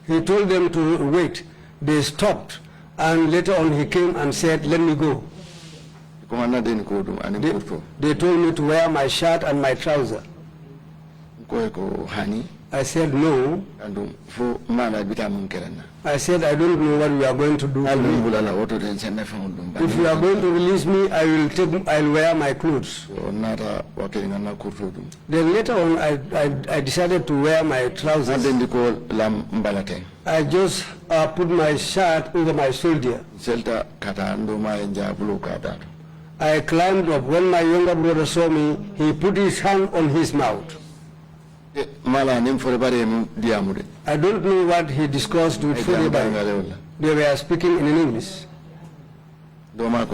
He told them to wait. They stopped, and later on he came and said, let me go. They told me to wear my shirt and my trouser. I said no. I said I don't know what we are going to do. If you are going to release me, I'll wear my clothes. Then later on, I decided to wear my trousers. I just put my shirt over my shoulder. I climbed up. When my younger brother saw me, he put his hand on his mouth. I don't know what he discussed with everybody. They were speaking in English. My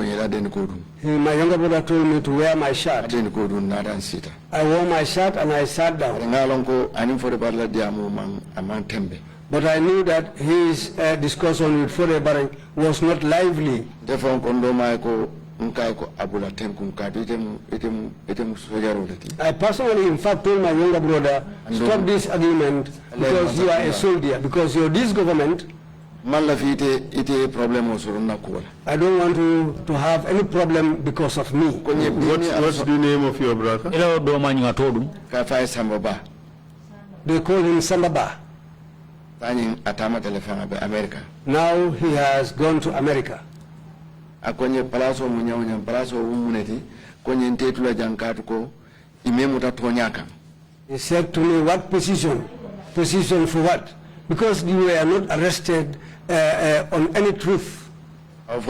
younger brother told me to wear my shirt. I wore my shirt and I sat down. But I knew that his discussion with Forebari was not lively. I personally, in fact, told my younger brother, stop this argument because you are a soldier, because you're this government. I don't want to have any problem because of me. What's the name of your brother? They call him Samba Bah. Now he has gone to America. Akonye palaso munyanya palaso umuneti konye ntetula jankatuko imemuta tonyaka. He said to me, what position? Position for what? Because you were not arrested on any truth. He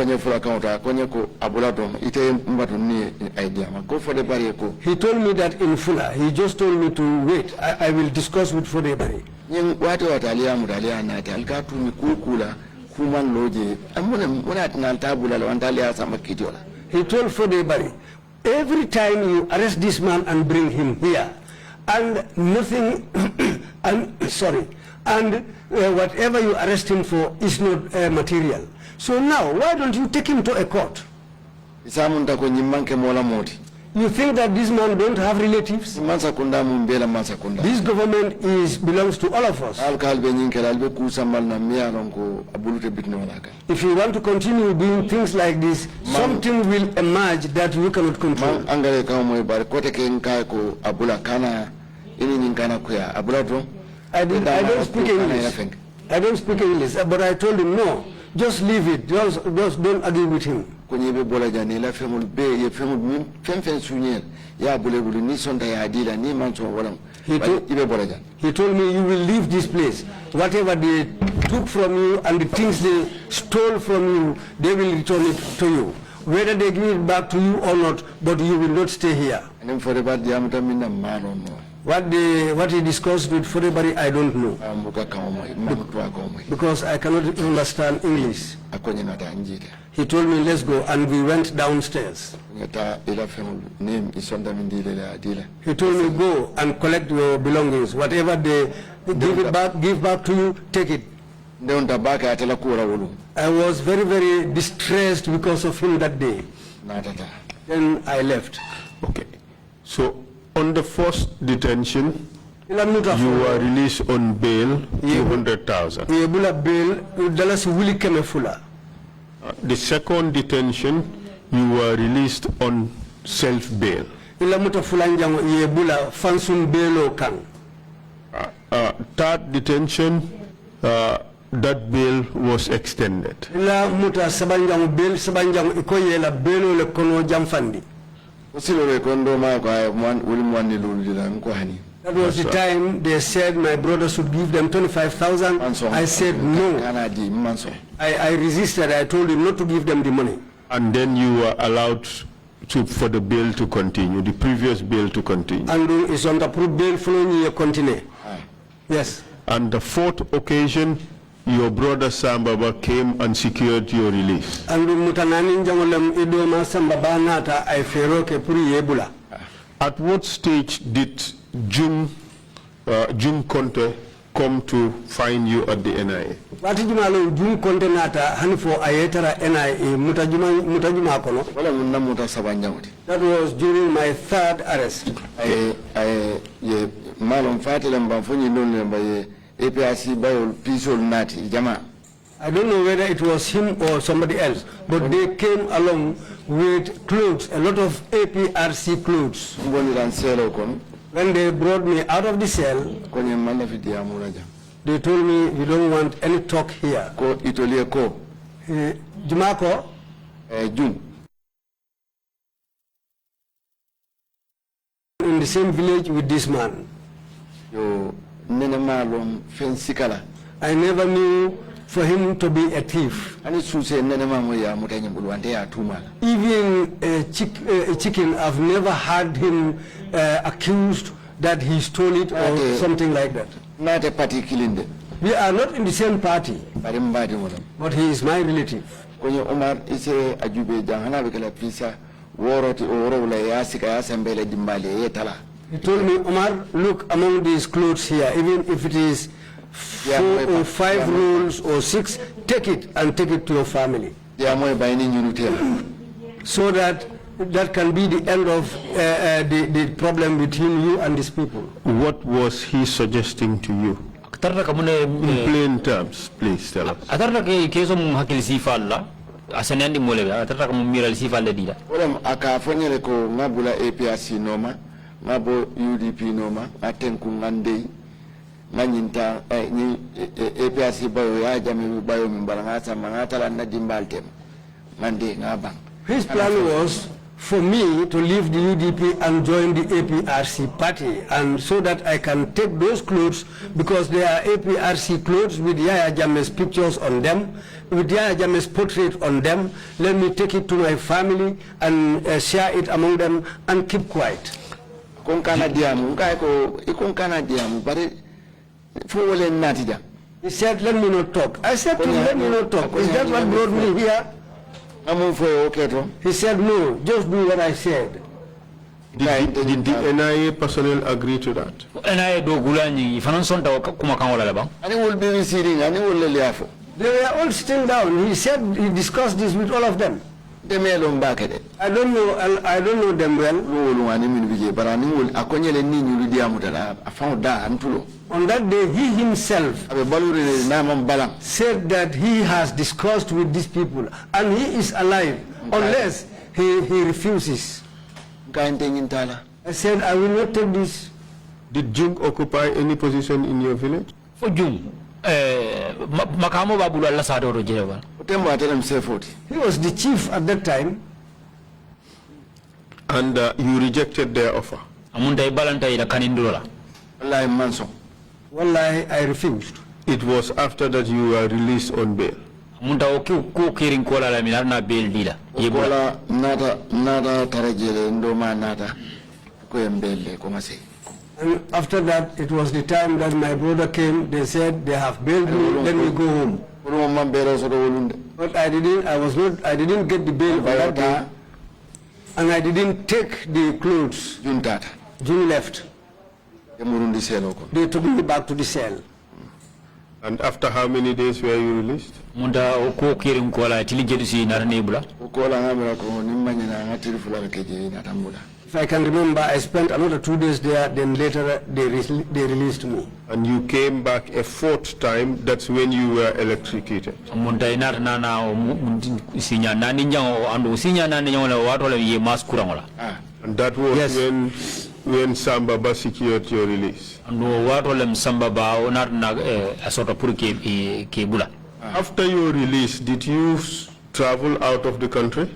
told me that in Fula. He just told me to wait. I will discuss with Forebari. He told Forebari, every time you arrest this man and bring him here, and nothing, whatever you arrest him for is not material. So now, why don't you take him to a court? You think that this man don't have relatives? This government belongs to all of us. If you want to continue doing things like this, something will emerge that you cannot control. I don't speak English. I don't speak English, but I told him, no, just leave it. Just don't argue with him. He told me, you will leave this place. Whatever they took from you and the things they stole from you, they will return it to you. Whether they give it back to you or not, but you will not stay here. What he discussed with Forebari, I don't know. Because I cannot understand English. He told me, let's go, and we went downstairs. He told me, go and collect your belongings. Whatever they give back to you, take it. I was very, very distressed because of him that day. Then I left. Okay. So, on the first detention, you were released on bail, 200,000. The second detention, you were released on self-bail. Third detention, that bail was extended. That was the time they said my brother should give them 25,000. I said no. I resisted. I told him not to give them the money. And then you were allowed for the bail to continue, the previous bail to continue. And it's on the bail following year continue. Yes. And the fourth occasion, your brother Samba Bah came and secured your release. At what stage did Jum Conte come to find you at the NIA? Wati jumalo jum kontenata hanifo ayetara NIA mutajuma kono. Wala munna muta sabanyawti. That was during my third arrest. Ye malum fatile mbafunyi nonle mbaye APRC bayo pisol nati jama. I don't know whether it was him or somebody else, but they came along with clothes, a lot of APRC clothes. When they brought me out of the cell, they told me, we don't want any talk here. Jumako? In the same village with this man. I never knew for him to be a thief. Even a chicken, I've never had him accused that he stole it or something like that. Not a party killing. We are not in the same party, but he is my relative. Omar is a ajube jahana bekala pisa woroti oro la yasika yasembele dimbale yetala. He told me, Omar, look among these clothes here, even if it is 4 or 5 rolls or 6, take it and take it to your family. So that can be the end of the problem between you and these people. What was he suggesting to you? In plain terms, please tell us. Asenandi mole atata kama miral sifa le dida wala akafanyele ko ngabula APRC noma ngabo UDP noma atenku ngande nganyinta ni APRC bayo ya jami bayo mimbala ngata mangata la nadimbaltem ngande ngaba. His plan was for me to leave the UDP and join the APRC party, and so that I can take those clothes, because they are APRC clothes with Yaya Jammeh's pictures on them, with Yaya Jammeh's portrait on them. Let me take it to my family and share it among them and keep quiet. He said, let me not talk. I said to him, let me not talk. Is that what brought me here? He said, no, just do what I said. Did the NIA personnel agree to that? NIA do gulani fananson kuma kangola labang. And he will be receiving, and he will live. They were all sitting down. He said he discussed this with all of them. I don't know them well. On that day, he himself said that he has discussed with these people and he is alive unless he refuses. I said, I will not take this. Did Jung occupy any position in your village? For Jung, makamo babula la sado rojewa. He was the chief at that time. And you rejected their offer? Amunda ibalanta ila kanindula. Wallahi, I refused. It was after that you were released on bail? Amunda oku kiring kola la minarna bail dila. Yebola nada tarajele ndoma nada koyembele komase. And after that, it was the time that my brother came. They said they have bailed me. Let me go home. But I didn't get the bail for that day, and I didn't take the clothes. June left. They took me back to the cell. And after how many days were you released? Munda oko kiring kola tilijedusi naranebula. If I can remember, I spent another 2 days there, then later they released me. And you came back a 4th time, that's when you were electrocuted. And that was yes. when Samba Bah secured your release. After your release, did you travel out of the country?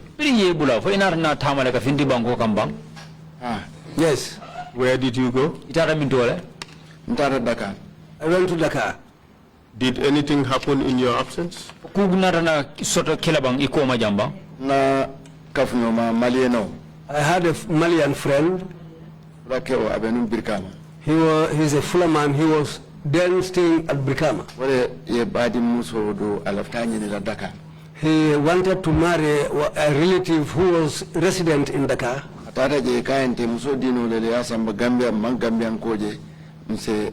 Yes. Where did you go? I went to Dakar. Did anything happen in your absence? I had a Malian friend. He's a fuller man. He was then staying at Brikama. He wanted to marry a relative who was resident in Dakar. They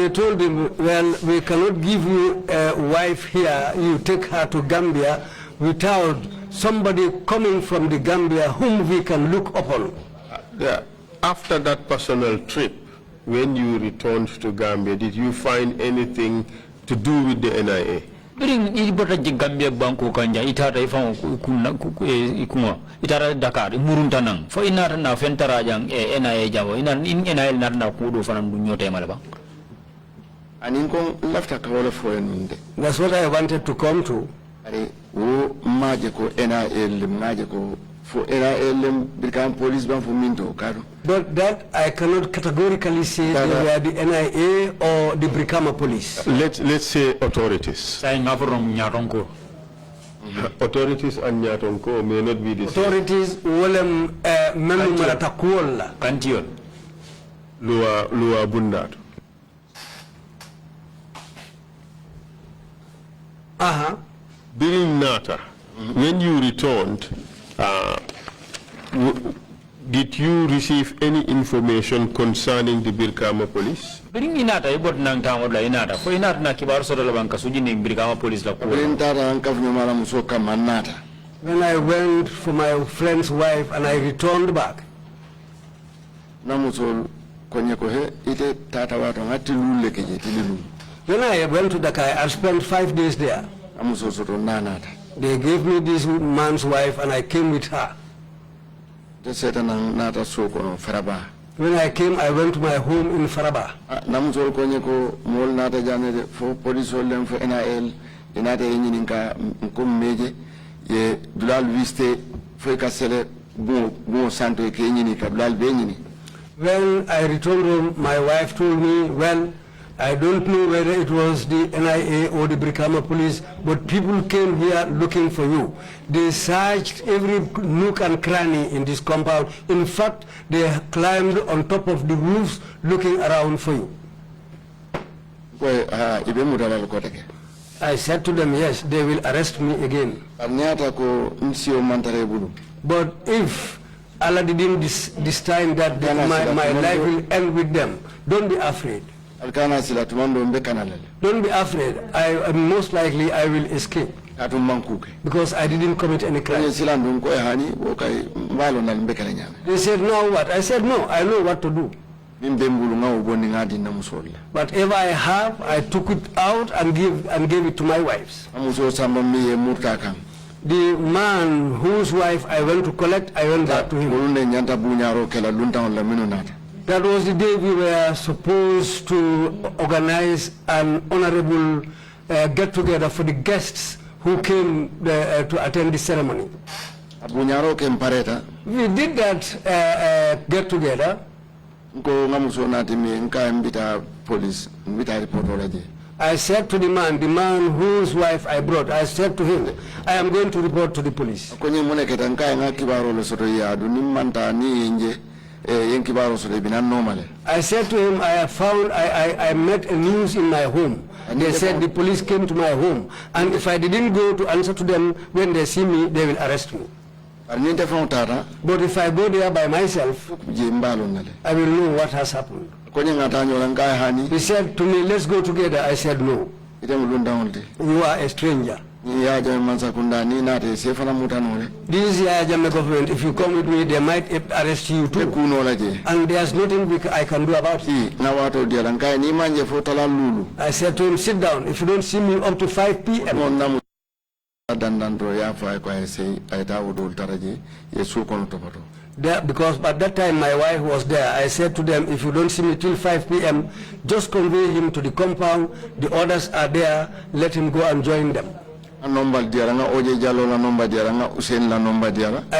told him, well, we cannot give you a wife here, you take her to Gambia without somebody coming from the Gambia whom we can look upon. After that personal trip, when you returned to Gambia, did you find anything to do with the NIA? During Gambia Banco Kanja, itara ifang ikuma, itara Dakar, Muruntanang, for inara na fentarajang NIA Javo, in NIA Narna Kudu from Dunyote Malaba. And in left a call for an. That's what I wanted to come to. Magical NIL, magical for NIL become policeman for Minto, Caro. But that I cannot categorically say they were the NIA or the Brikama police. Let's say authorities. Authorities and Nyatonko may not be the same. Authorities wolem memu malatakuola. Kantiol. Lua Bundat. During Nata, when you returned, did you receive any information concerning the Birkama police? During Inata, you got Nangtang or Inata. For Inata, Nakibar Sodalabanka, Sujin, Birkama police. When I went for my friend's wife and I returned back, when I went to Dakar, I spent 5 days there. They gave me this man's wife and I came with her. When I came, I went to my home in Faraba. When I returned home, my wife told me, well, I don't know whether it was the NIA or the Brikama police, but people came here looking for you. They searched every nook and cranny in this compound. In fact, they climbed on top of the roofs looking around for you. I said to them, yes, they will arrest me again. But if Allah didn't decide that my life will end with them, don't be afraid. Don't be afraid. Most likely I will escape. Because I didn't commit any crime. They said, now what? I said, no, I know what to do. Whatever I have, I took it out and gave it to my wives. The man whose wife I went to collect, I went back to him. That was the day we were supposed to organize an honorable get-together for the guests who came to attend the ceremony. We did that get-together. I said to the man whose wife I brought, I said to him, I am going to report to the police. I said to him, I met a news in my home. They said the police came to my home, and if I didn't go to answer to them, when they see me, they will arrest me. But if I go there by myself, I will know what has happened. He said to me, let's go together. I said, no. You are a stranger. This Yajame government, if you come with me, they might arrest you too. And there's nothing I can do about it. I said to him, sit down. If you don't see me up to 5 p.m. Because at that time my wife was there, I said to them, if you don't see me till 5 p.m., just convey him to the compound. The others are there. Let him go and join them. I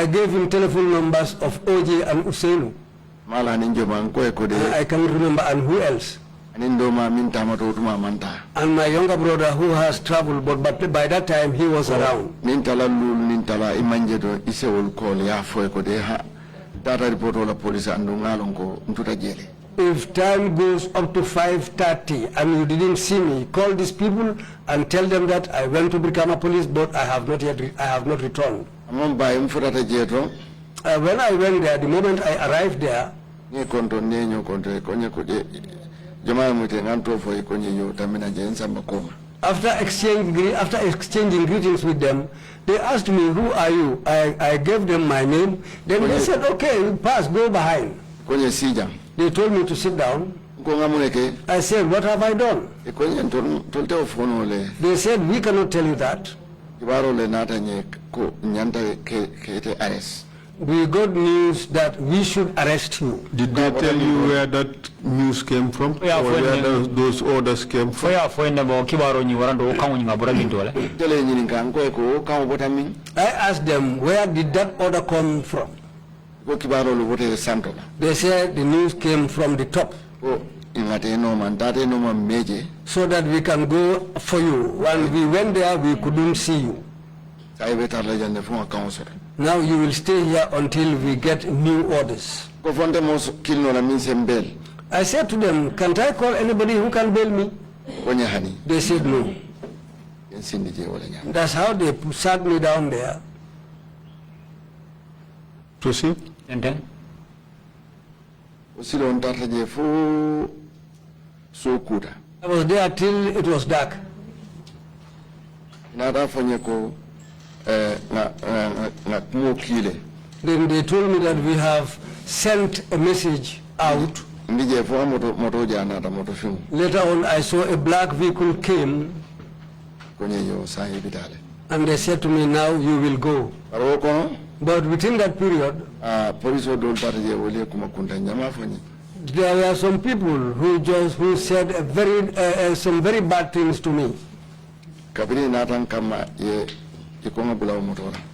gave him telephone numbers of OJ and Usainu. I can't remember, and who else? And my younger brother who has traveled, but by that time he was around. If time goes up to 5:30 and you didn't see me, call these people and tell them that I went to Brikama police, but I have not returned. When I went there, the moment I arrived there, ne konto nenyo konto konye kode jama mute nganto fo konye yo tamina jensa makoma. After exchanging greetings with them, they asked me, who are you? I gave them my name. Then they said, okay, pass, go behind. Konye sijam. They told me to sit down. I said, what have I done? They said, we cannot tell you that. We got news that we should arrest you. Did they tell you where that news came from? Or where those orders came from? I asked them, where did that order come from? They said the news came from the top. So that we can go for you. When we went there, we couldn't see you. Now you will stay here until we get new orders. I said to them, can't I call anybody who can bail me? They said no. That's how they sat me down there. Proceed. And then? I was there till it was dark. Then they told me that we have sent a message out. Later on, I saw a black vehicle came, and they said to me, now you will go. But within that period, there were some people who said some very bad things to me.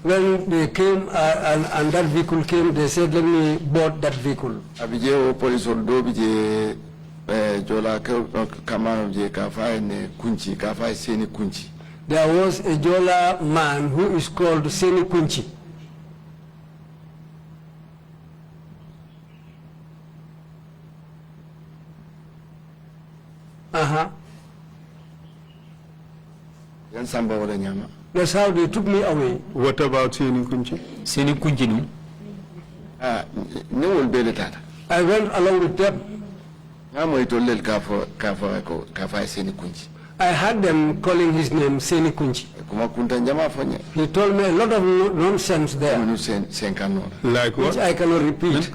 When they came and that vehicle came, they said, let me board that vehicle. There was a Jola man who is called Seni Kunchi. That's how they took me away. What about Seni Kunchi? Seni Kunchi no? I went along with them. I heard them calling his name Seni Kunchi. He told me a lot of nonsense there. Like what? Which I cannot repeat.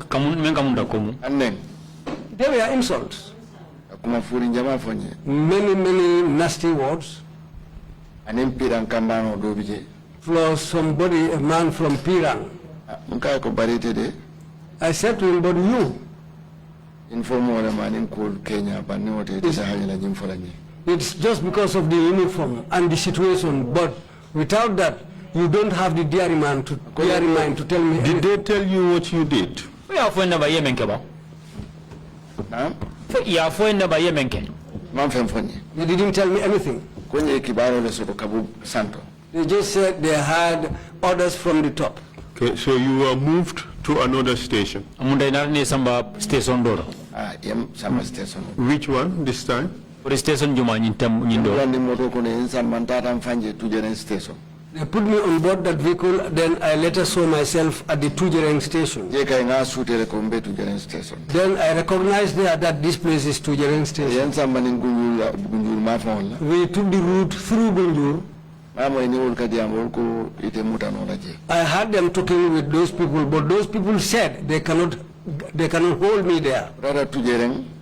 They were insults. Many nasty words. Plus somebody, a man from Pirang. I said to him, but you? It's just because of the uniform and the situation, but without that, you don't have the daring mind to tell me. Did they tell you what you did? They didn't tell me anything. They just said they had orders from the top. Okay, so you were moved to another station. Which one this time? They put me on board that vehicle, then I later saw myself at the Tujereng station. Then I recognized there that this place is Tujereng station. We took the route through Gunjur. I heard them talking with those people, but those people said they cannot hold me there.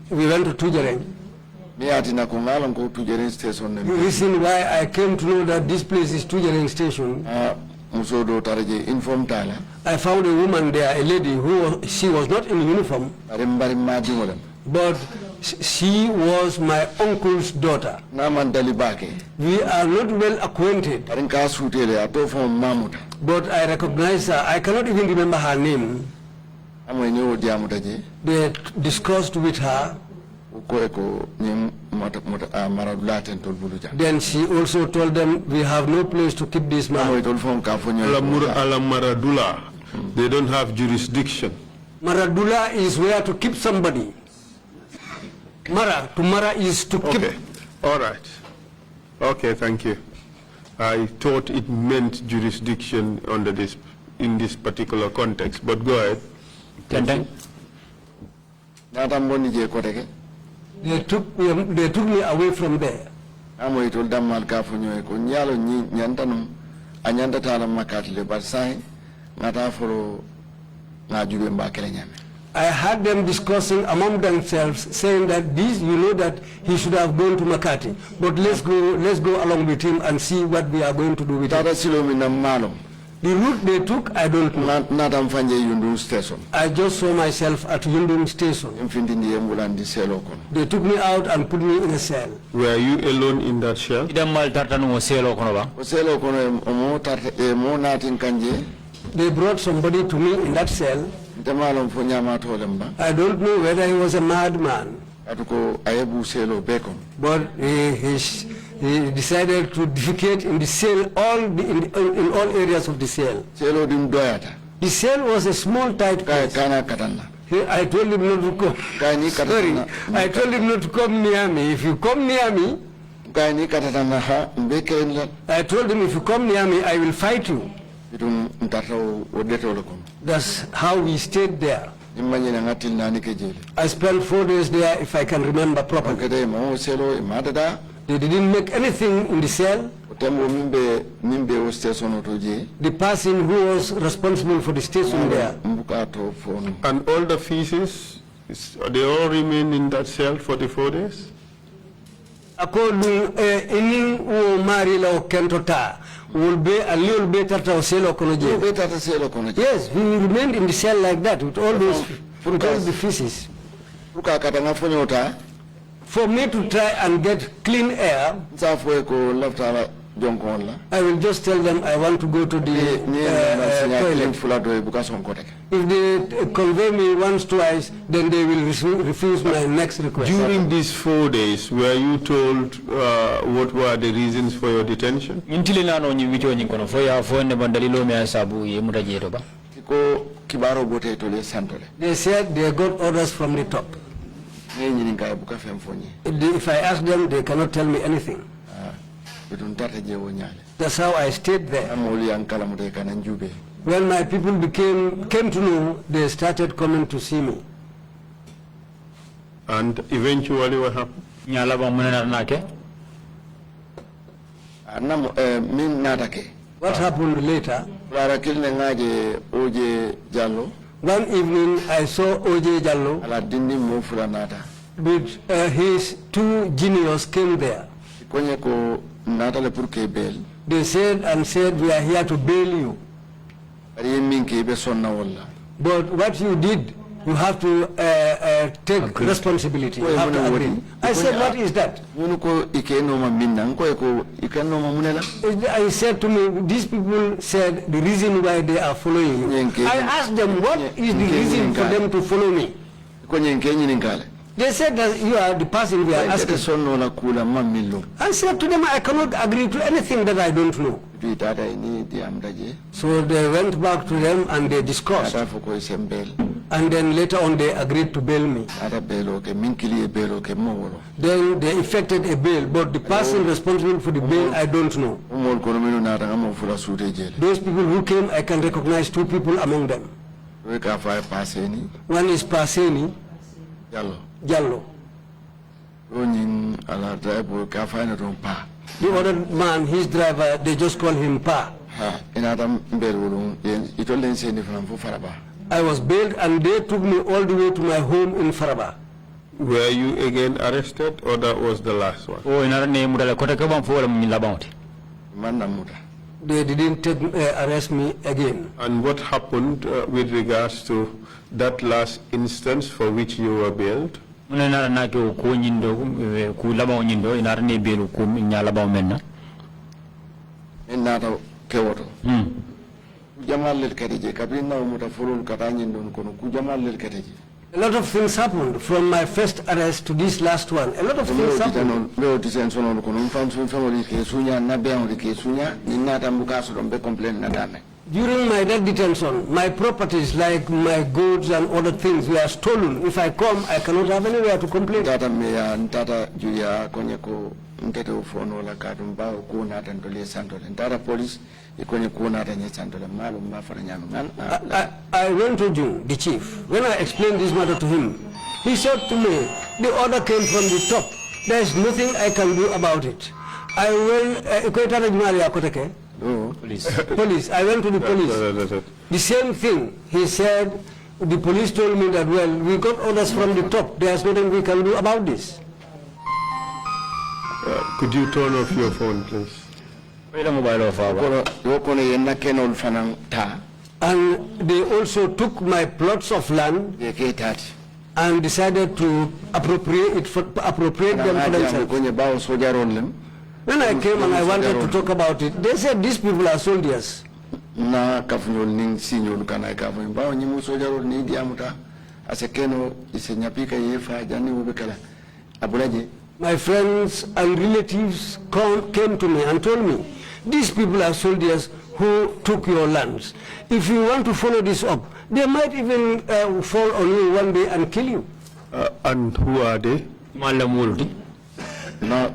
We went to Tujereng. The reason why I came to know that this place is Tujereng station, I found a woman there, a lady she was not in uniform, but she was my uncle's daughter. We are not well acquainted, but I recognize her. I cannot even remember her name. They discussed with her. Then she also told them, we have no place to keep this man. Maradula. They don't have jurisdiction. Maradula is where to keep somebody. Mara is to keep. Okay, all right. Okay, thank you. I thought it meant jurisdiction under in this particular context, but go ahead. They took me away from there. Amo itol damal ka funyo ko nyalo nyanta no anyanta tala makati le barsai ngata foro ngajube mbakele nyame. I had them discussing among themselves, saying that this, you know that he should have gone to Makati, but let's go along with him and see what we are going to do with him. The route they took, I don't know. I just saw myself at Yundum station. They took me out and put me in a cell. Were you alone in that cell? They brought somebody to me in that cell. I don't know whether he was a madman. But he decided to defecate in the cell, in all areas of the cell. The cell was a small, tight place. I told him not to come. Sorry, I told him not to come near me. If you come near me, I told him if you come near me, I will fight you. That's how we stayed there. I spent 4 days there, if I can remember properly. They didn't make anything in the cell. The person who was responsible for the station there. And all the feces, they all remained in that cell for the 4 days? Will be a little bit at our cell. Yes, we remained in the cell like that with all those, with all the feces. For me to try and get clean air, I will just tell them I want to go to the toilet. If they convey me once, twice, then they will refuse my next request. During these 4 days, were you told what were the reasons for your detention? They said they got orders from the top. If I ask them, they cannot tell me anything. That's how I stayed there. When my people came to know, they started coming to see me. And eventually what happened? What happened later? One evening I saw O.J. Jallo with his 2 juniors came there. They said we are here to bail you. But what you did, you have to take responsibility. You have to agree. I said, what is that? I said to me, these people said the reason why they are following you. I asked them, what is the reason for them to follow me? They said that you are the person we are asking. I said to them, I cannot agree to anything that I don't know. So they went back to them and they discussed. And then later on they agreed to bail me. Then they effected a bail, but the person responsible for the bail, I don't know. Those people who came, I can recognize 2 people among them. One is Paseni Jallo. The other man, his driver, they just call him Pa. I was bailed and they took me all the way to my home in Faraba. Were you again arrested or that was the last one? They didn't arrest me again. And what happened with regards to that last instance for which you were bailed? A lot of things happened from my first arrest to this last one. A lot of things happened. During my detention, my properties like my goods and other things were stolen. If I come, I cannot have anywhere to complain. I went to June, the chief. When I explained this matter to him, He said to me, the order came from the top. There is nothing I can do about it. I went, police. I went to the police. The same thing. He said, the police told me that, well, we got orders from the top. There's nothing we can do about this. Could you turn off your phone, please? And they also took my plots of land and decided to appropriate them for themselves. When I came and I wanted to talk about it, they said these people are soldiers. My friends and relatives came to me and told me, these people are soldiers who took your lands. If you want to follow this up, they might even fall on you one day and kill you. And who are they? No,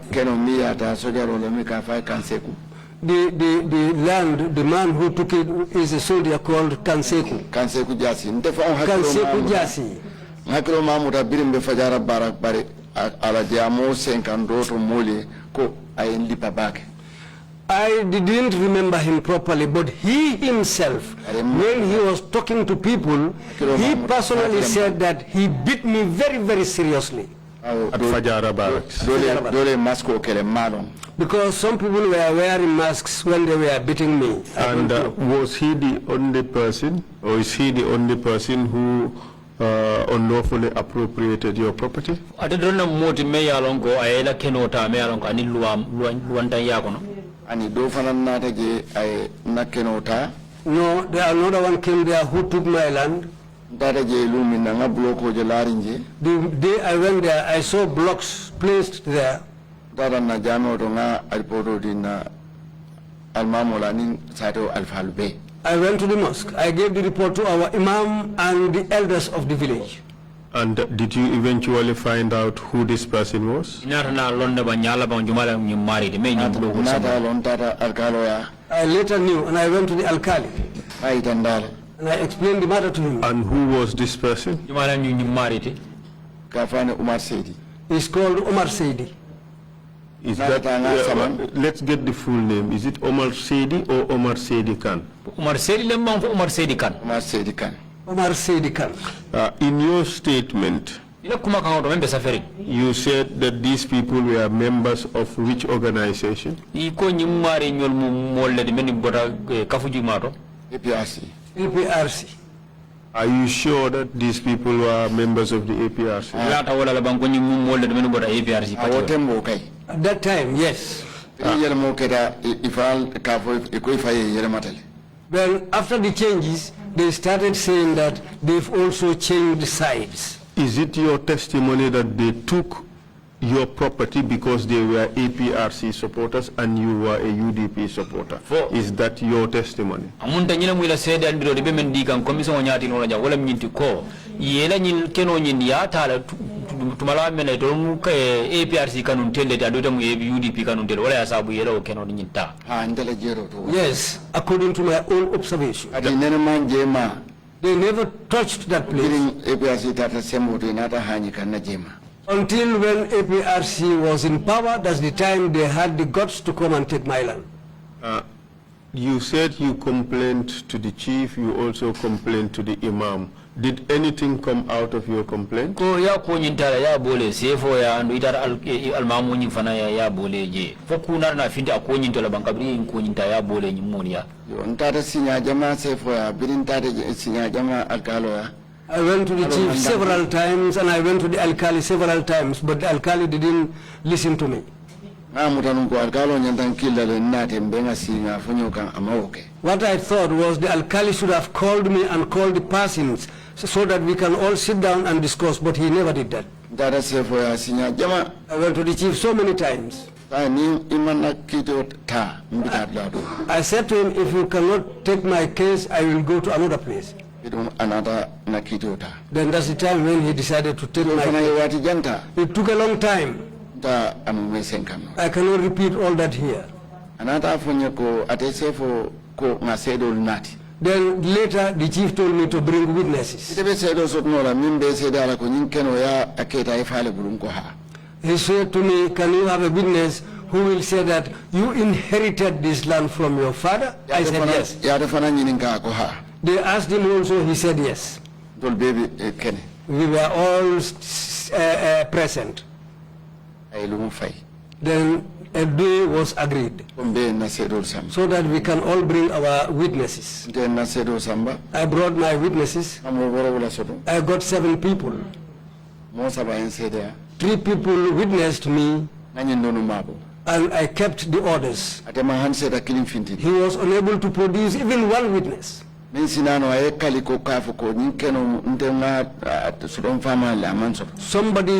the land, the man who took it is a soldier called Kanseku. Kanseku Jasi. Kanseku Jasi. Hakilo mamuta birimbe fajara barak bare ala jamo senkandoto mole ko ayendi babake. I didn't remember him properly, but he himself, when he was talking to people, he personally said that he beat me very, very seriously. At Fajara Barracks. Because some people were wearing masks when they were beating me. And was he the only person, or is he the only person who unlawfully appropriated your property? I don't know what may alongo ayela kenota me alongo ani luanda yakono. Ani do fanana je ay nakenota. No, there another one came there who took my land. The day I went there, I saw blocks placed there. I went to the mosque. I gave the report to our imam and the elders of the village. And did you eventually find out who this person was? I later knew, and I went to the alkali. And I explained the matter to him. And who was this person? He's called Omar Saidi. Is that, let's get the full name. Is it Omar Saidi or Omar Saidi Khan? Omar Saidi Lemang or Omar Saidi Khan? Omar Saidi Khan. Omar Saidi Khan. In your statement, you said that these people were members of which organization? APRC. APRC. Are you sure that these people were members of the APRC? At that time, yes. Well, after the changes, they started saying that they've also changed sides. Is it your testimony that they took your property because they were APRC supporters and you were a UDP supporter? Is that your testimony? Yes, according to my own observation. They never touched that place. Until when APRC was in power, that's the time they had the guts to come and take my land. You said you complained to the chief, you also complained to the imam. Did anything come out of your complaint? Ya kunyintara ya bole sefo ya andu itara almamu nyifana ya bole je. Fokuna na finta kunyintola bankabri kunyinta ya bole nyimoni ya. Ntata sinya jama sefo ya birintata sinya jama alkalo ya. I went to the chief several times and I went to the alkali several times, but the alkali didn't listen to me. What I thought was the alkali should have called me and called the persons so that we can all sit down and discuss, but he never did that. I went to the chief so many times. I said to him, if you cannot take my case, I will go to another place. Then that's the time when he decided to take my case. It took a long time. I cannot repeat all that here. Then later the chief told me to bring witnesses. He said to me, can you have a witness who will say that you inherited this land from your father? I said yes. They asked him also, he said yes. We were all present. Then a day was agreed so that we can all bring our witnesses. I brought my witnesses. I got 7 people. 3 people witnessed me, and I kept the orders. He was unable to produce even 1 witness. Somebody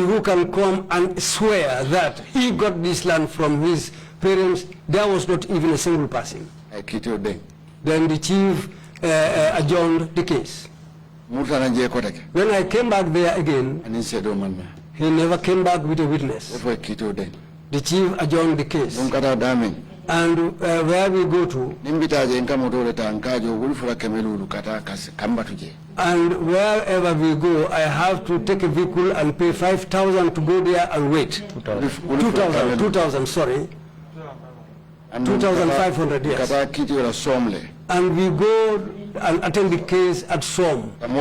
who can come and swear that he got this land from his parents, there was not even a single person. Then the chief adjourned the case. When I came back there again, he never came back with a witness. The chief adjourned the case. And where we go to, and wherever we go, I have to take a vehicle and pay 5,000 to go there and wait. 2,000, sorry. 2,500, yes. And we go and attend the case at Som. And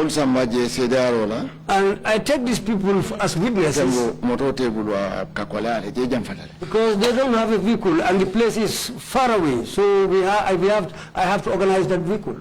I take these people as witnesses because they don't have a vehicle and the place is far away. So I have to organize that vehicle.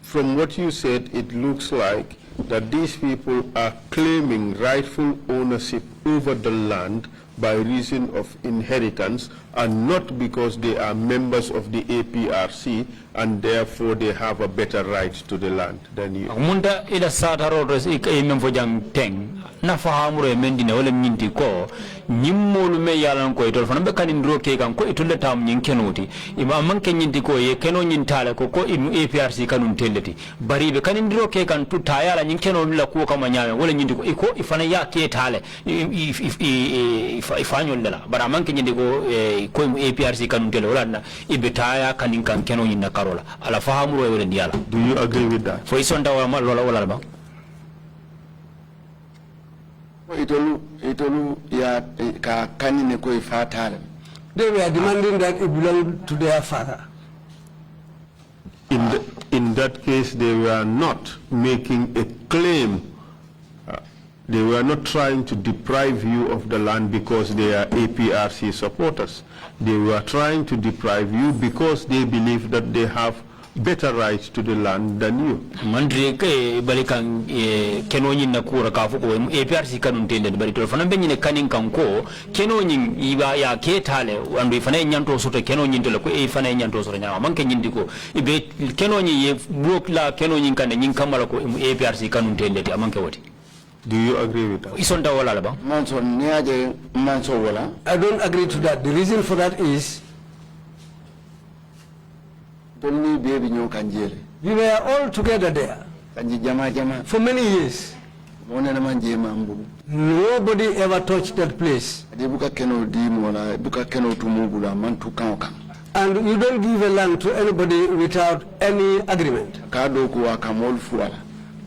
From what you said, it looks like that these people are claiming rightful ownership over the land by reason of inheritance and not because they are members of the APRC and therefore they have a better right to the land than you. Munda ida sataro res memfo jang teng na fahamuro e mendine wala minti ko nyimmolu me yalan ko itol fana be kanin roke kan ko itulle tam nyin kenoti ima manke nyinti ko ye keno nyin tale ko inu APRC kanun telleti bari be kanin roke kan tu tayala nyin keno la ko kama nyaame wala nyinti ko iko ifana ya ke tale ifanyol la bara manke nyindi ko APRC kanun tele wala na ibetaya kanin kan keno nyin na karola ala fahamuro e wala ndiala. Do you agree with that? Fo isonda wala ba they were demanding that it belonged to their father. In that case, they were not making a claim. They were not trying to deprive you of the land because they are APRC supporters. They were trying to deprive you because they believe that they have better rights to the land than you. Mandre ke balikan kenonyin na kura ka fuko APRC kanun tende bari to fana benye kanin kanko kenonyin iba ya ketale andu fana nyanto soto kenonyin to ko e fana nyanto soto nyama manke nyindiko ibe kenonyin ye block la kenonyin kan nyin kamala ko APRC kanun tende ti amanke woti. Do you agree with that? Isonda wala ba? I don't agree to that. The reason for that is we were all together there for many years. Nobody ever touched that place. And you don't give a land to anybody without any agreement.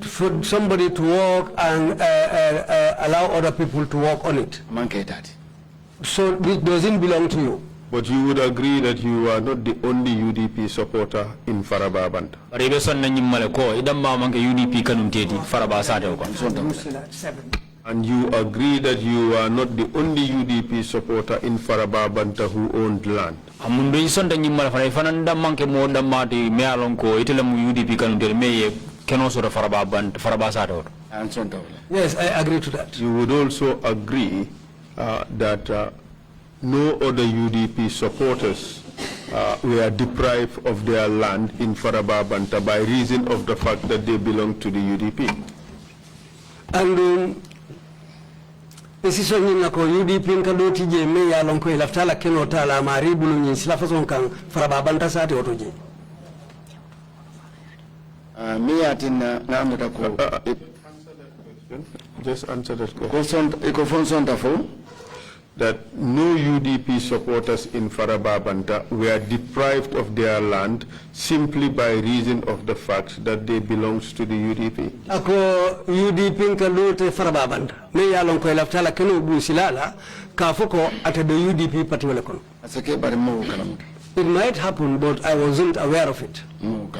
For somebody to walk and allow other people to walk on it. So it doesn't belong to you. But you would agree that you are not the only UDP supporter in Faraba Banta. And you agree that you are not the only UDP supporter in Faraba Banta who owned land. Yes, I agree to that. You would also agree that no other UDP supporters were deprived of their land in Faraba Banta by reason of the fact that they belong to the UDP. And decision in UDP in Kadoti je me ya lonko ilaftala keno tala maribulu nyin sila fason kan Faraba Banta sate otoje. Just answer that question. that no UDP supporters in Farababanta were deprived of their land simply by reason of the fact that they belongs to the UDP. Ako UDP nkalute Farababanta. Me yalon ko laftala kenu busilala ka foko at the UDP party wala kono. Asake bare mo kalamuta. It might happen, but I wasn't aware of it. What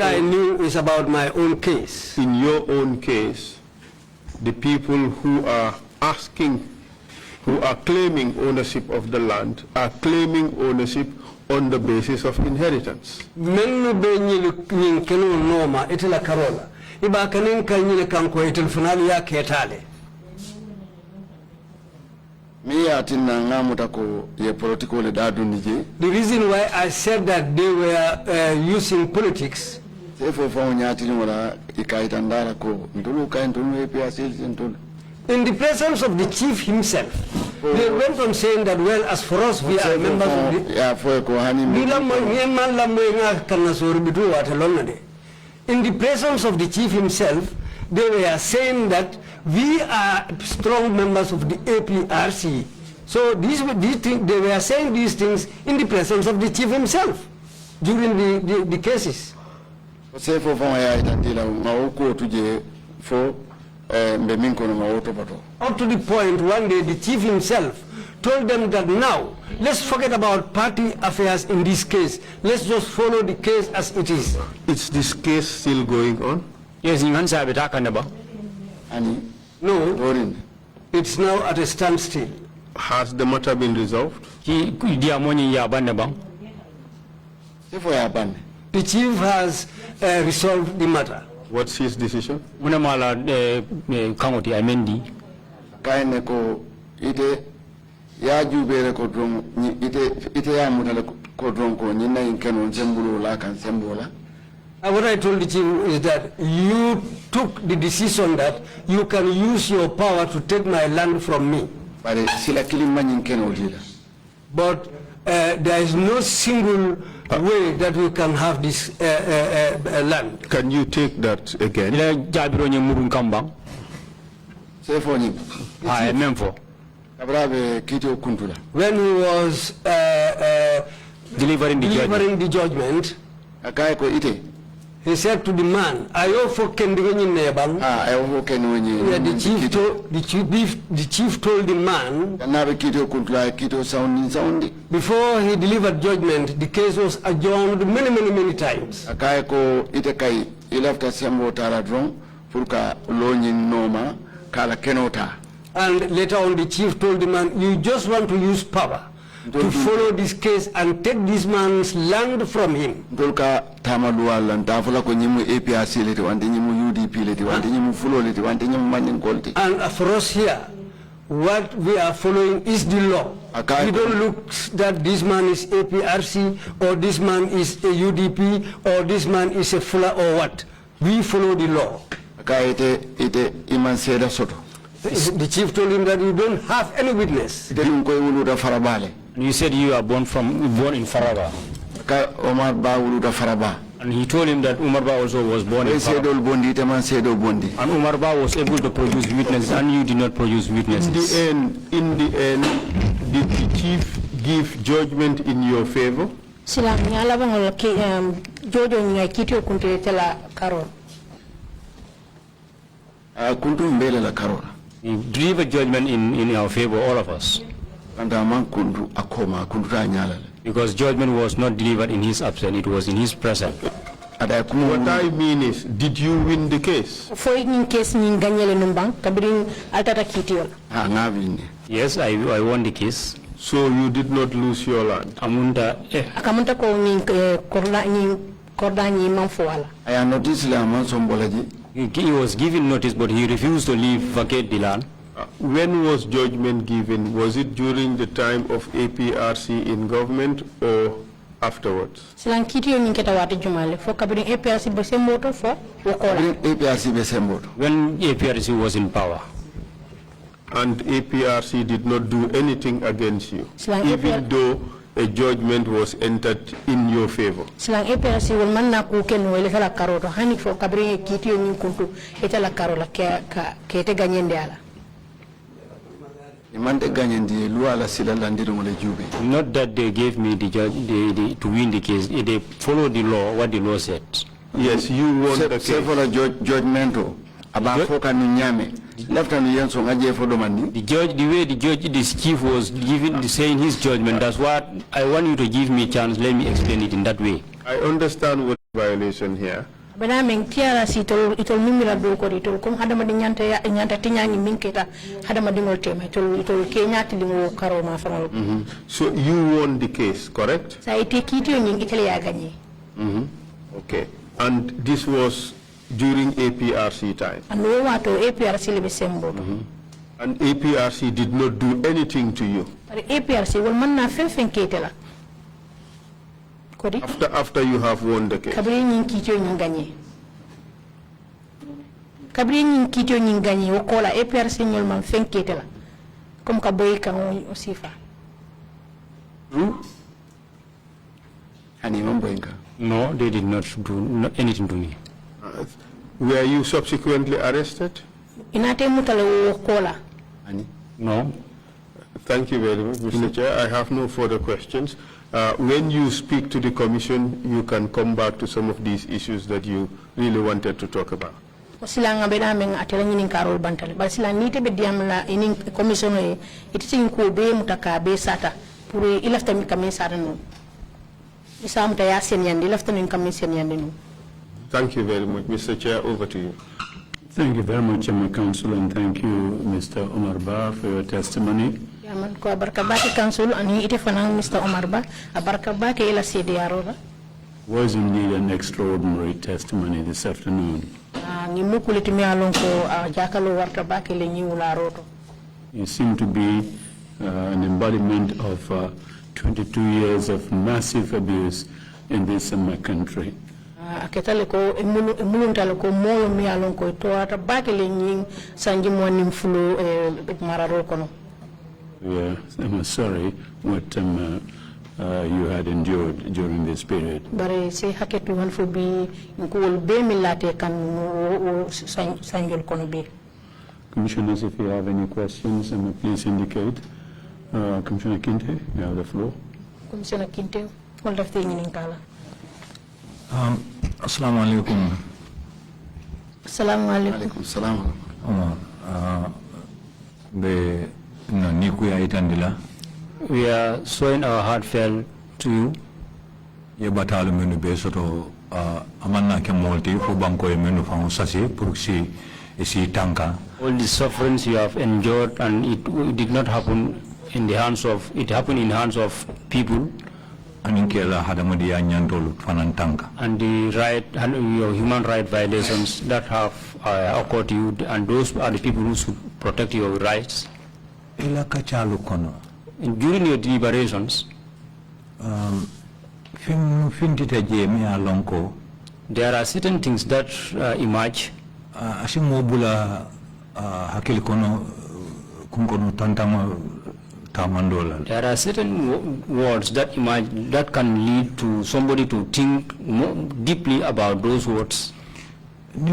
I knew is about my own case. In your own case, the people who are claiming ownership of the land are claiming ownership on the basis of inheritance. Menu be nyil kenu noma itela karola. Iba kanin kanyile kanko itel funali ya ketale. The reason why I said that they were using politics, in the presence of the chief himself, they went on saying that, well, as for us, we are members of the... In the presence of the chief himself, they were saying that we are strong members of the APRC. So these things, they were saying these things in the presence of the chief himself during the cases. Up to the point one day the chief himself told them that now, let's forget about party affairs in this case. Let's just follow the case as it is. Is this case still going on? Yes, no, it's now at a standstill. Has the matter been resolved? The chief has resolved the matter. What's his decision? What I told the chief is that you took the decision that you can use your power to take my land from me. But there is no single way that we can have this land. Can you take that again? When he was delivering the judgment, he said to the man, the chief told the man, before he delivered judgment, the case was adjourned many times. And later on the chief told the man, you just want to use power to follow this case and take this man's land from him. And for us here, what we are following is the law. We don't look that this man is APRC or this man is a UDP or this man is a Fula or what. We follow the law. The chief told him that you don't have any witness. You said you are born in Faraba. Omar Bah and he told him that Omar Bah also was born in Faraba. And Omar Bah was able to produce witnesses and you did not produce witnesses. In the end, did the chief give judgment in your favor? He delivered judgment in our favor, all of us. Because judgment was not delivered in his absence, it was in his presence. What I mean is, did you win the case? Yes, I won the case. So you did not lose your land? He was given notice, but he refused to vacate the land. When was judgment given? Was it during the time of APRC in government or afterwards? When APRC was in power. And APRC did not do anything against you, even though a judgment was entered in your favor. Not that they gave me the judge to win the case. They followed the law, what the law said. Yes, you won the case. Several judgmental about the judge, the way the chief was saying his judgment, that's what I want you to give me a chance. Let me explain it in that way. I understand what violation here. Benaming TRRC itol mimira do ko itol kom hadama di nyanta tinyani minketa hadama di ngoltema itol Kenya tilingo karoma fanal. So you won the case, correct? Sa ite kiti nying itali ya gagné. Okay. And this was during APRC time. And we want to APRC libe sembo. And APRC did not do anything to you. But APRC wal man na fen ketela. After you have won the case. Kabri nying kiti nying gagné. Kabri nying kiti nying gagné wokola APRC nyol man fen ketela. Comme ka boy kan aussi fa. No, they did not do anything to me. Were you subsequently arrested? Inate mutale wokola. No. Thank you very much, Mr. Chair. I have no further questions. When you speak to the Commission, you can come back to some of these issues that you really wanted to talk about. Silanga beda men atela nyini karol bantal bar sila nite be diamla ini commission e itisin ko be mutaka be sata pour ilafta mi kamen sata no isa muta ya sen yandi lafta min kamen sen yandi no. Thank you very much, Mr. Chair. Over to you. Thank you very much, my counsel, and thank you, Mr. Omar Bah, for your testimony. Man ko barkabaki council ani ite fanang Mr. Omar Bah barkabaki ila CDR Was indeed an extraordinary testimony this afternoon. Ni mukuliti mi alon ko jakalo warta baki le nyi wala roto. You seem to be an embodiment of 22 years of massive abuse in this country. Aketale ko emuluntale ko molo mi alon ko to ata baki le nyi sanji mo nim fulo mararo kono. Yeah, I'm sorry what you had endured during this period. Bare se haketu han fo bi ko be milate kan sanjol kono be. Commissioners, if you have any questions, please indicate. Commissioner Kinte, you have the floor. Commissioner Kinte, all of the in kala. Assalamu alaikum. Assalamu alaikum. Salam. We are showing our heartfelt to you. Ye batalu menu be soto amanna ke molti fo banko e menu fa sasi pour si tanka. All the sufferings you have endured, and it did not happen in the hands of, it happened in the hands of people. And the right and your human right violations that have occurred to you, and those are the people who should protect your rights. And during your deliberations, there are certain things that emerge. There are certain words that emerge that can lead to somebody to think more deeply about those words. If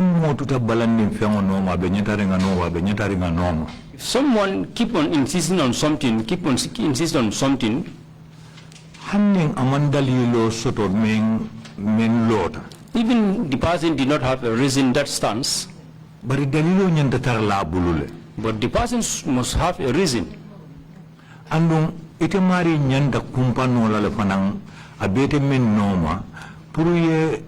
someone keep on insisting on something, even the person did not have a reason that stands, but the person must have a reason. Andong ite mari nyanda kumpano la fanang abete men noma puruye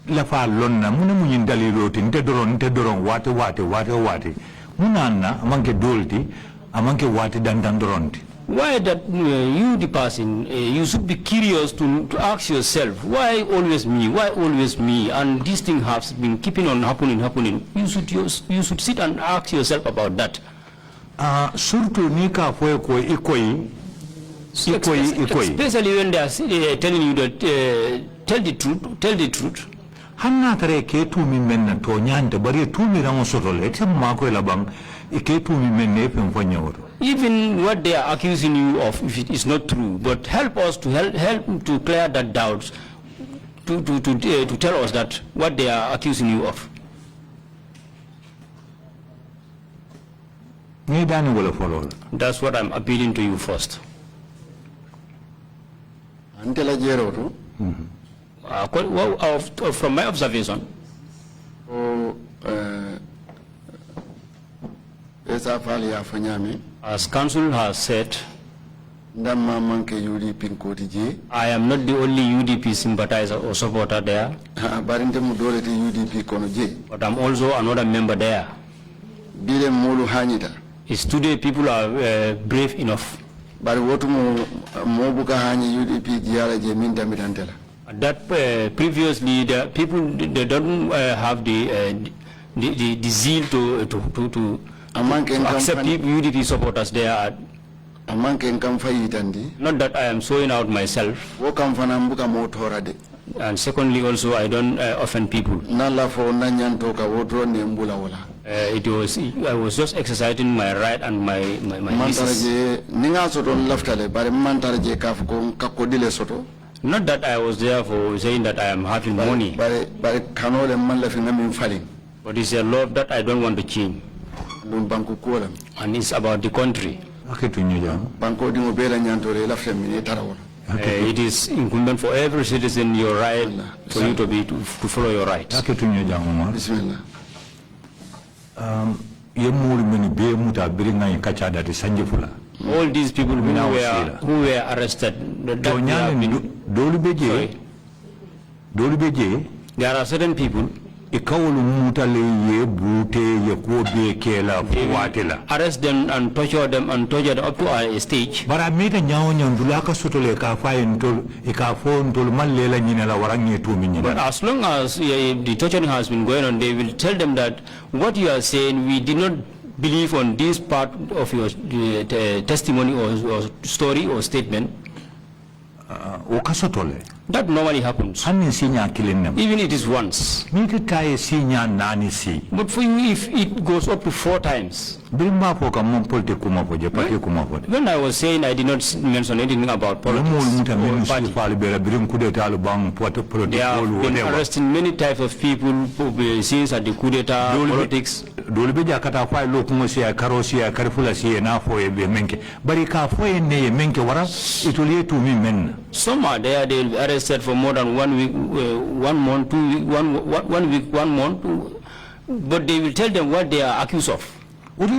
la fa lonna muna munyin daliloti nte doron wate munana amanke dolti amanke wate dandan doronti. Why that you the person you should be curious to ask yourself, why always me, and this thing has been keeping on happening. You should sit and ask yourself about that. Surtout nika fo ko ikoyi especially when they are telling you that tell the truth. Hanna tare ke tu mi menna to nyande bari tu mi rango sotole te ma ko labang ke tu mi menne pen fo nyawto. Even what they are accusing you of, if it is not true, but help us to help to clear that doubts, to tell us that what they are accusing you of. That's what I'm appealing to you first. From my observation, as council has said, I am not the only UDP sympathizer or supporter there, but I'm also another member there. It's today people are brave enough. That previously the people they don't have the zeal to accept UDP supporters there. Not that I am showing out myself. And secondly, also I don't offend people. I was just exercising my right and my business. Not that I was there for saying that I am having money. But it's a law that I don't want to change. And it's about the country. It is incumbent for every citizen your right for you to follow your rights. All these people who were arrested, there are certain people arrest them and torture them up to a stage. But I made a But as long as the torturing has been going on, they will tell them that what you are saying, we did not believe on this part of your testimony or story or statement. That normally happens. Even it is once. But for you, if it goes up to 4 times. When I was saying I did not mention anything about politics. They have been arresting many types of people since at the coup d'etat, politics. Some are there, they will be arrested for more than 1 week, 1 month, 2 weeks, 1 week, 1 month, but they will tell them what they are accused of. But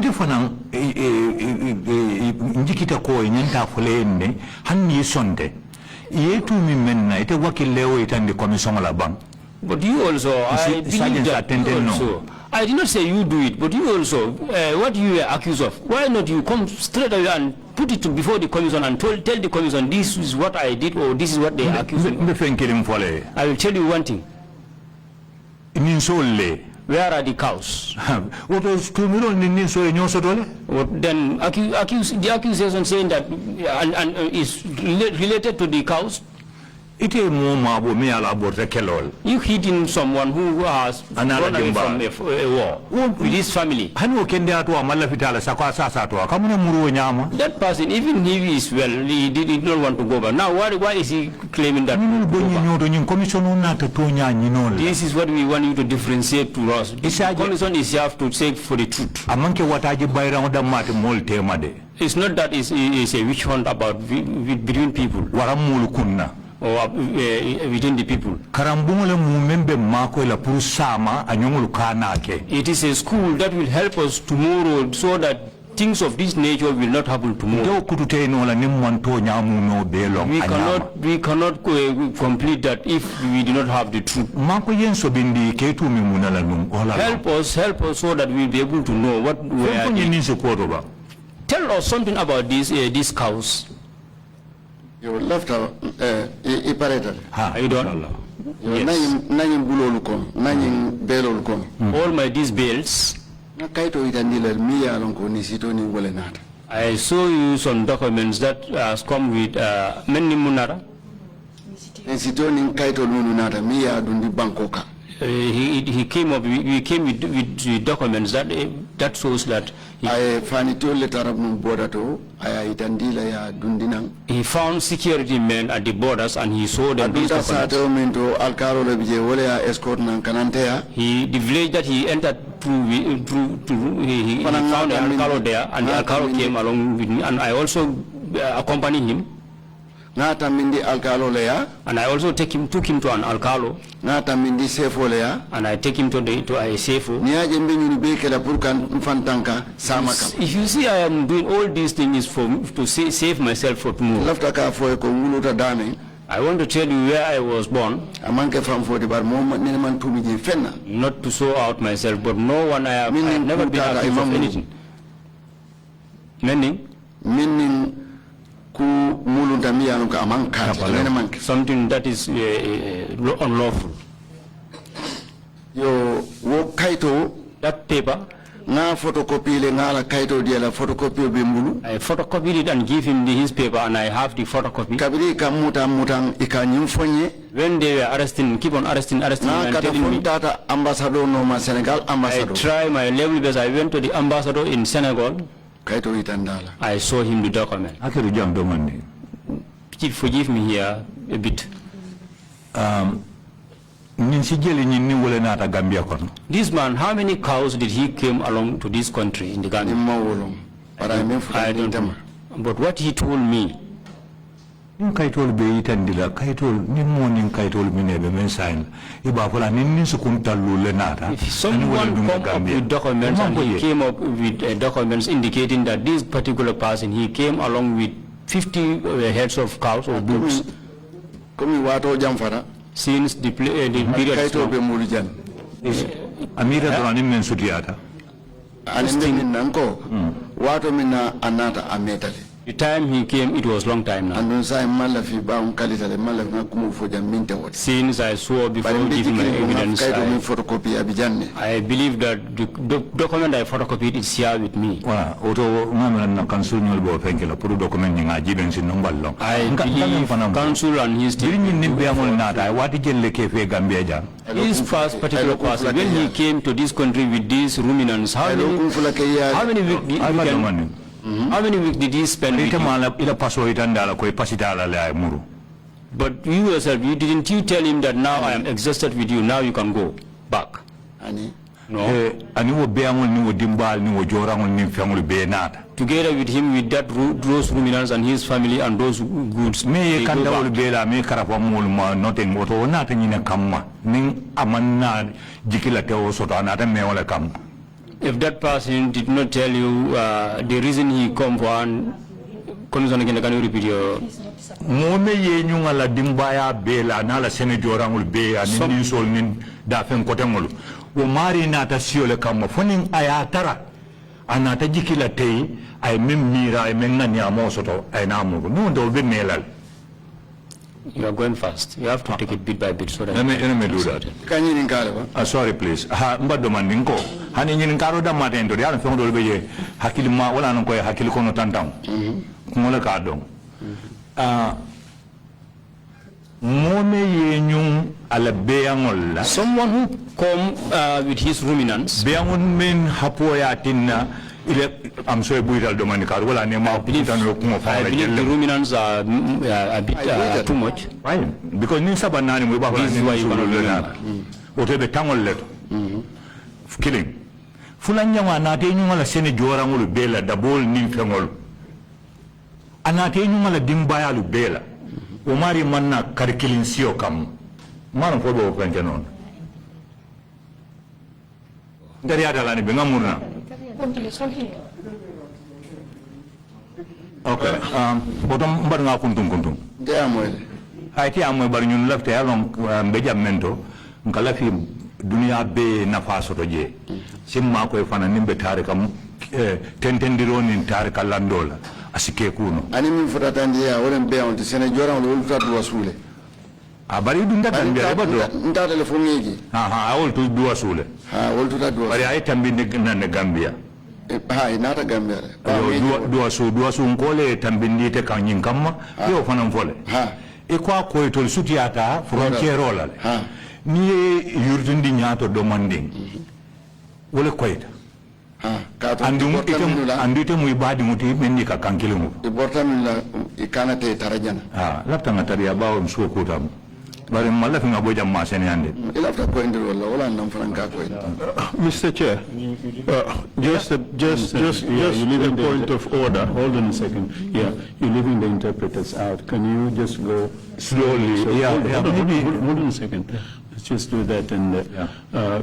you also, I believe that you also, I did not say you do it, but you also, what you are accused of, why not you come straight away and put it before the commission and tell the commission this is what I did or this is what they are accusing me of. I will tell you one thing. Where are the cows? Then the accusation saying that and is related to the cows. You hitting someone who has run away from a war with his family. That person, even if he is well, he did not want to go back. Now, why is he claiming that? This is what we want you to differentiate to us. The commission is here to say for the truth. It's not that it's a witch hunt about between people. Or within the people. It is a school that will help us tomorrow so that things of this nature will not happen tomorrow. We cannot complete that if we do not have the truth. Help us so that we will be able to know what we are doing. Tell us something about these cows. You left our operator. You don't. Yes. All my these bills. I saw you some documents that has come with many munara. he came up. We came with documents that shows that he found security men at the borders and he saw them. The village that he entered through, he found an Alcalo there, and the Alcalo came along with me, and I also accompanied him. And I also took him to an Alcalo. And I take him to a safo. If you see, I am doing all these things to save myself for tomorrow. I want to tell you where I was born. Not to show out myself, but no one I have never been accused of anything. Meaning something that is unlawful. That paper, I photocopied it and give him his paper, and I have the photocopy. When they were arresting, keep on arresting and telling me, I try my level best. I went to the ambassador in Senegal. I saw him the document. Forgive me here a bit. This man, how many cows did he came along to this country in the Gambia? I don't know. But what he told me, if someone come up with documents and he came up with documents indicating that this particular person, he came along with 50 heads of cows or bulls since the period the time he came, it was long time now. Since I saw before giving my evidence, I believe that the document I photocopied is here with me. I believe council and his team. His first particular person, when he came to this country with these ruminants, how many weeks did he spend with you? But you yourself, didn't you tell him that now I am exhausted with you, now you can go back? No. Together with him, with those ruminants and his family and those goods, if that person did not tell you the reason he come for, and can you repeat your? You are going fast. You have to take it bit by bit so that. Let me do that. Can you sorry, please. But the man go. Hani in Karoda Matendo, the other found over Hakilma, well, I'm going to Hakilkono Tantang. Mola Cardon. Someone who come with his ruminants. Beangun men Hapoyatina. I'm sorry, Dominica. Well, I believe the ruminants are a bit too much. Right. Because Nisa Banani, we this is why you cannot learn. Whatever Tangle letter. Killing. Fulanya, Natanula Senate Joramul Bela, the bull Nimfamol. Anatanula Dimbaya Lubela. Omari Manna Karikilin Siokam. Man for Penjanon. Dariadalani Bengamuna. Okay. Bottom Barna Kuntum. I think I'm about you left along Benjamento, Kalafi, Dunia Bay Nafaso Roje. Simako Fananim Betaricam, Tentendiron in Tarika Landola, Asikekuno. I mean for that idea, I wouldn't be on the Senate Joran will try to Sule. But you do that and be able to for me. I will do a Sule. I will do that. But I can be the Gambia. Not a Gambia. Do a soon call it and be the Kanyingama, you fanam volley. Equa coitul sutiata from Cherola. ni yurdundi nyato demanding wala koyta andu ite muy badi muti menni ka kankilimu ibortamilla ikanate tarajana lafta ngatari abawo msukuta bari malafi ngabo jamma senande ilafta ko indir wala nam franka ko Mr. Chair, just a point of order. Hold on a second. Yeah, you're leaving the interpreters out. Can you just go slowly? Hold on a second. Let's just do that. And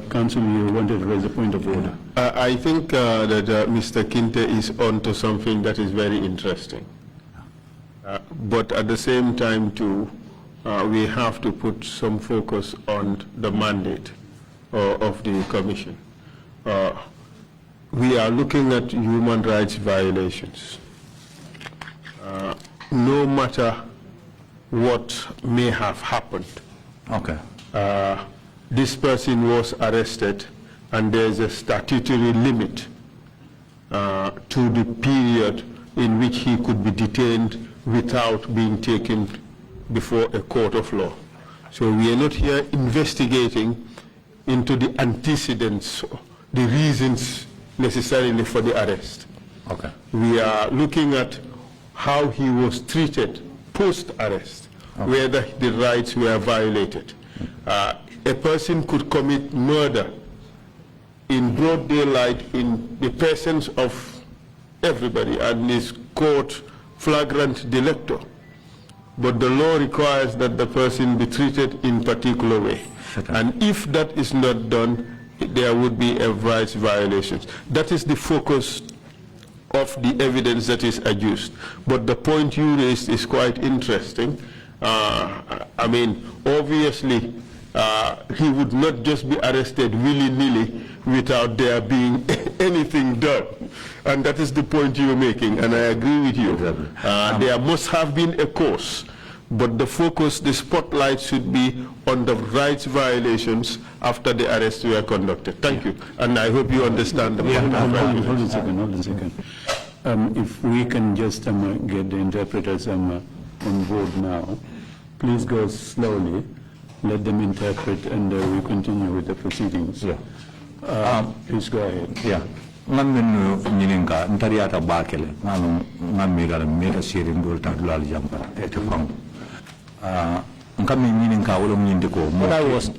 Council, you wanted to raise a point of order. I think that Mr. Kinte is on to something that is very interesting. But at the same time, too, we have to put some focus on the mandate of the Commission. We are looking at human rights violations. No matter what may have happened. Okay. This person was arrested, and there's a statutory limit to the period in which he could be detained without being taken before a court of law. So we are not here investigating into the antecedents, the reasons necessarily for the arrest. Okay. We are looking at how he was treated post-arrest, whether the rights were violated. A person could commit murder in broad daylight in the presence of everybody and is caught flagrant delicto. But the law requires that the person be treated in particular way. And if that is not done, there would be a rights violation. That is the focus of the evidence that is adduced. But the point you raised is quite interesting. I mean, obviously, he would not just be arrested willy-nilly without there being anything done. And that is the point you are making, and I agree with you. There must have been a cause, but the focus, the spotlight should be on the rights violations after the arrests were conducted. Thank you, and I hope you understand the point. Hold on a second. If we can just get the interpreters on board now, please go slowly. Let them interpret, and we continue with the proceedings. Please go ahead. Yeah. Ngamen nyininga ntariata bakele ngano ngamira mera sirin dol ta dulal jampa etefam ngami nyininga wala nyindiko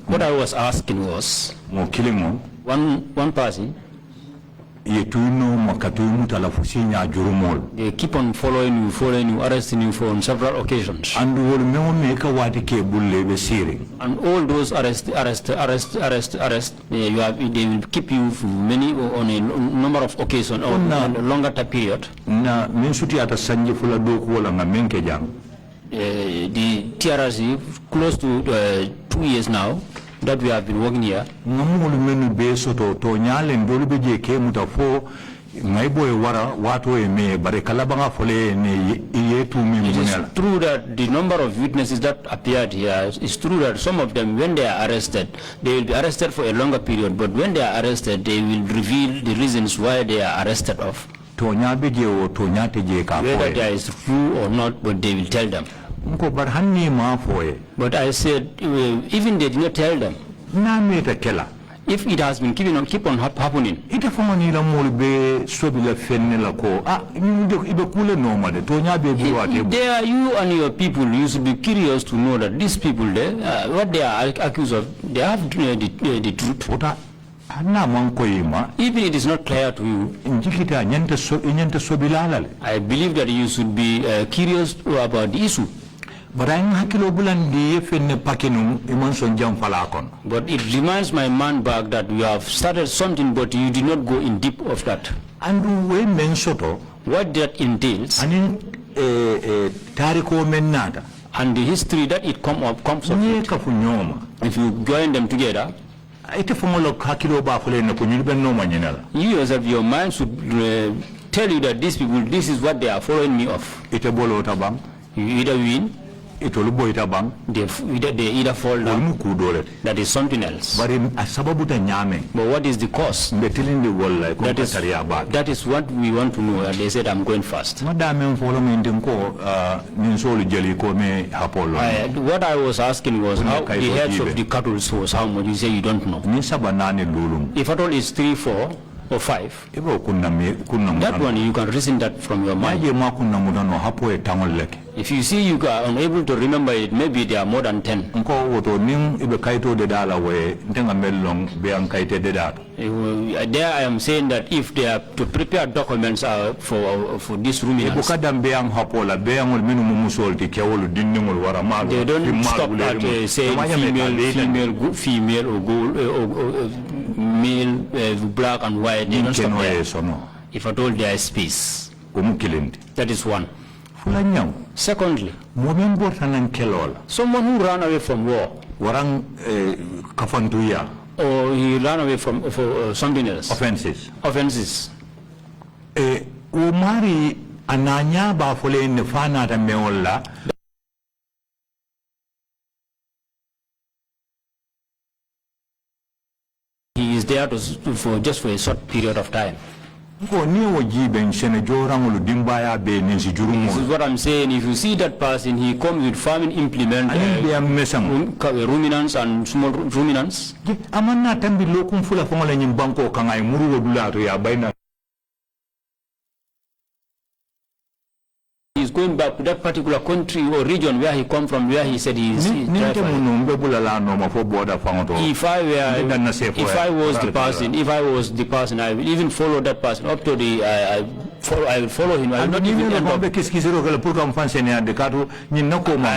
what I was asking was mo kilimo one person yetuno makatu mutala fusinya jurumol they keep on following you, arresting you on several occasions, and wol me make wati ke bulle be siri, and all those arrest they will keep you for many on a number of occasions or on a longer period. Na min suti ata sanje fula do ko wala ngamenke jam the TRRC close to 2 years now that we have been working here. Ngamul menu be soto to nyalen dolu be je ke mutafo ngai boy wara wato e me bare kalabanga fole ne yetu mi munela. It's true that the number of witnesses that appeared here is true that some of them, when they are arrested, they will be arrested for a longer period, but when they are arrested, they will reveal the reasons why they are arrested of. Tonya be je o tonya te je ka whether there is true or not, but they will tell them. But I said, even they did not tell them. If it has been keep on happening. There are you and your people, you should be curious to know that these people there, what they are accused of, they have the truth. Even it is not clear to you, I believe that you should be curious about the issue. But it reminds my man back that you have started something, but you did not go in deep of that. And what that entails, and the history that it comes of it. If you join them together, you yourself, your mind should tell you that these people, this is what they are following me of. You either win itolu boita bang they either fall down. That is something else. But what is the cause? That is what we want to know. They said, I'm going fast. What I was asking was how the heads of the cattle was how much. You say you don't know. If at all it's 3, 4 or 5, that one you can reason that from your mind. If you see you are unable to remember it, maybe there are more than 10. There I am saying that if they are to prepare documents for this ruminants, they don't stop at saying female or male, black and white. They don't stop there. If at all there is space. That is one. Secondly, someone who ran away from war, or he ran away from for something else. Offenses. Umari ananya ba fole nefana ta meola. He is there for just for a short period of time. This is what I'm saying. If you see that person, he comes with farming implement, ruminants and small ruminants. He's going back to that particular country or region where he come from, where he said he is. If I was the person, I will even follow that person up to the. I will follow him. I will not even end up. I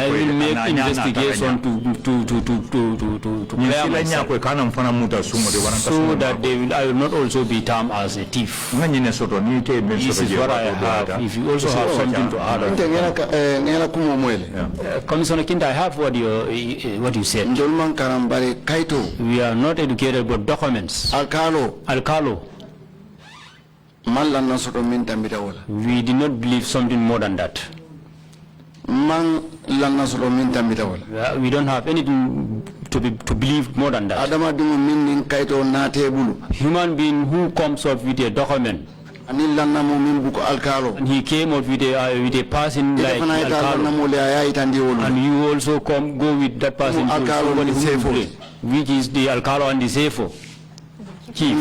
will make investigation to clear myself, so that I will not also be termed as a thief. This is what I have. If you also have something to add. Commissioner Kinda, I have what you said. We are not educated but documents. Alcalo. We did not believe something more than that. We don't have anything to believe more than that. Human being who comes up with a document, and he came up with a person like Alcalo, and you also go with that person to somebody which is the Alcalo and the Sefo chief.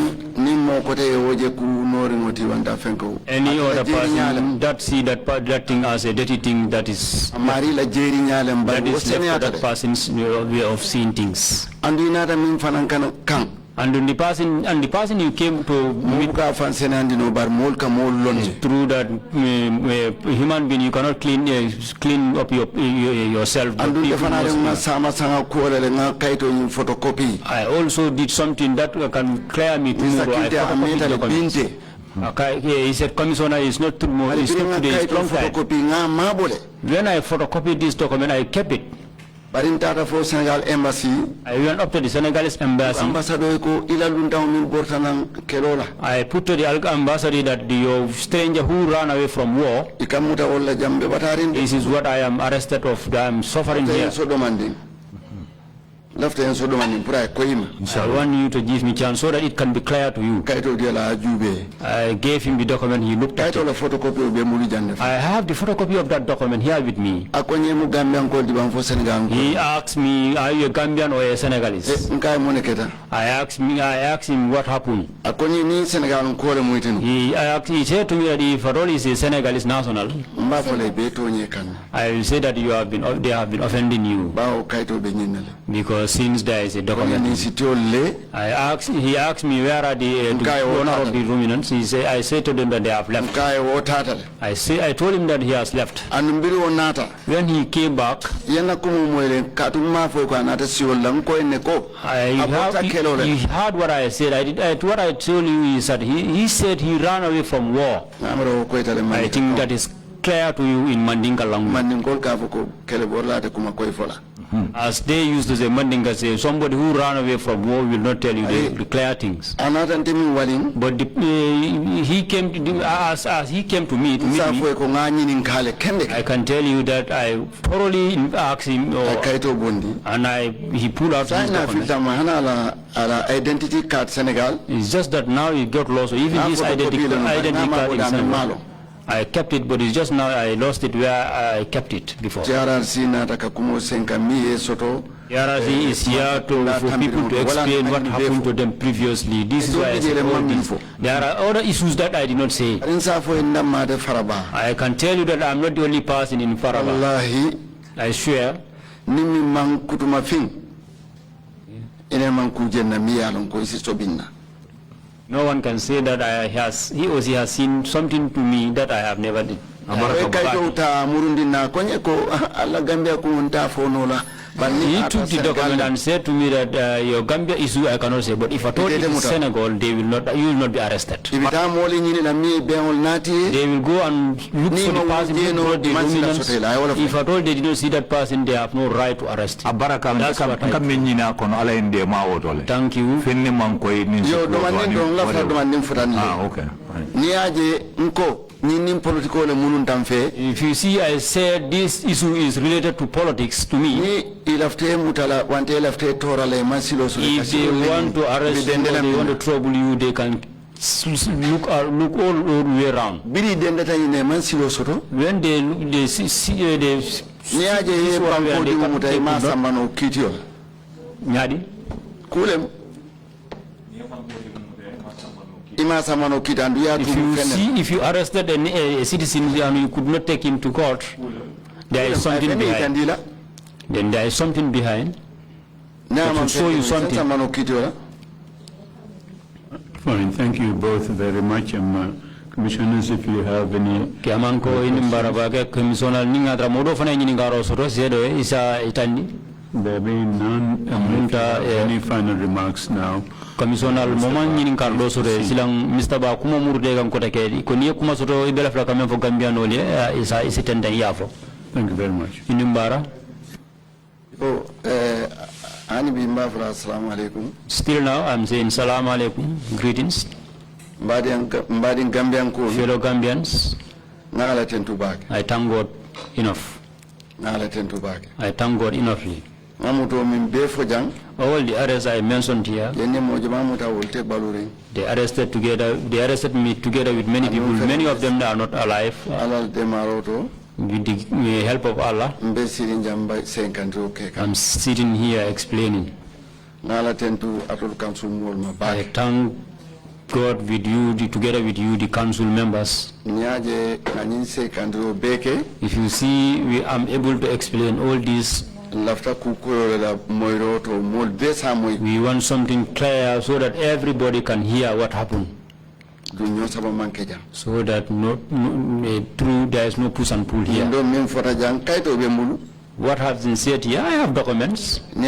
Any other person that see that thing as a dirty thing, that is left for that person's way of seeing things. And the person you came to meet through that human being, you cannot clean up yourself. I also did something that can clear me tomorrow. I photocopied documents. He said, Commissioner, it's not tomorrow, it's not today, it's long time. When I photocopied this document, I kept it. I went up to the Senegalese embassy. I put to the ambassador that the stranger who ran away from war, this is what I am arrested of, I am suffering here. I want you to give me chance so that it can be clear to you. I gave him the document, he looked at it. I have the photocopy of that document here with me. He asked me, are you a Gambian or a Senegalese? I asked him what happened. He said to me that if at all is a Senegalese national, I will say that they have been offending you. Because since there is a document, he asked me where are the owner of the ruminants. I said to them that they have left. I told him that he has left. When he came back, he heard what I said. What I told you is that he said he ran away from war. I think that is clear to you in Mandinka language. Mandingol ka foko kele borla te kuma koy fola. As they used to say, Mandinka say, somebody who ran away from war will not tell you the clear things. Another thing waling. But he came to as he came to meet me. I can tell you that I thoroughly asked him, and he pulled out his document. Identity card Senegal. It's just that now he got lost. Even this identity card in Senegal, I kept it, but it's just now I lost it where I kept it before. TRRC is here for people to explain what happened to them previously. This is why I said all this. There are other issues that I did not say. I can tell you that I'm not the only person in Faraba. I swear. No one can say that he or she has seen something to me that I have never did. He took the document and said to me that your Gambia issue I cannot say, but if I told it is Senegal, you will not be arrested. They will go and look for the person who brought the dominance. If I told they did not see that person, they have no right to arrest him. That's what I thank you. If you see, I said this issue is related to politics to me. If they want to arrest you or they want to trouble you, they can look all the way around. When they see if you arrested a citizen and you could not take him to court, there is something behind. Then there is something behind. That will show you something. Fine, thank you both very much. Commissioners, if you have any... There being none, any final remarks now? Commissioner moment ñinin Carlo sore silang Mr. Bah kuma murde gam kota ke ko ni kuma soto ibela fra kamen fo Gambia no le isa isitenda yafo. Thank you very much. Inimbara. Ani bi mbafra assalamu alaikum. Still now I'm saying salam alaikum, greetings. Mbadi Gambian ko fellow Gambians. Ngala tentu bag. I thank God enough. Ngala tentu bag. I thank God enoughly. All the arrests I mentioned here, they arrested me together with many people. Many of them are not alive. With the help of Allah, I'm sitting here explaining. I thank God with you, together with you, the council members. If you see, I'm able to explain all this. We want something clear so that everybody can hear what happened. So that there is no push and pull here. What has been said here, I have documents. If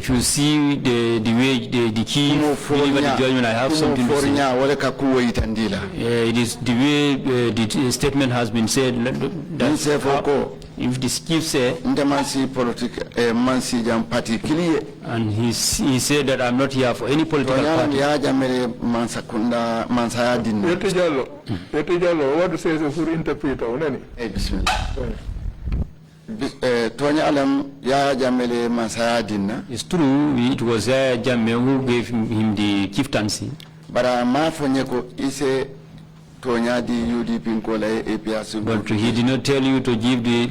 you see the way the key deliver the judgment, I have something to say. It is the way the statement has been said. If the chief say, and he said that I'm not here for any political party. What to say for interpreter? It's true, it was Jammeh who gave him the chieftaincy. But he did not tell you to give the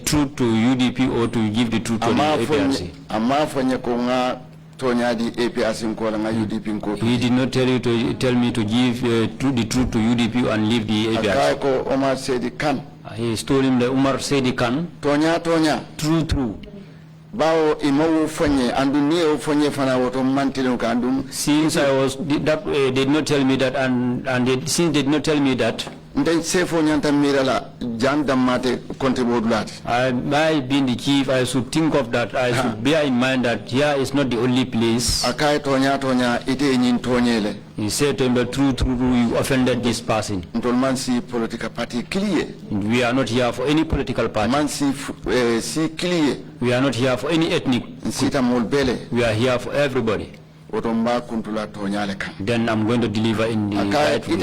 truth to UDP or to give the truth to the APRC. He did not tell you to tell me to give the truth to UDP and leave the APRC. He told him that Umar said he can. True. Since I was did not tell me that, and since they did not tell me that, I being the chief, I should think of that. I should bear in mind that here is not the only place. He said to him the truth, you offended this person. We are not here for any political party. We are not here for any ethnic. We are here for everybody. Then I'm going to deliver in the right way.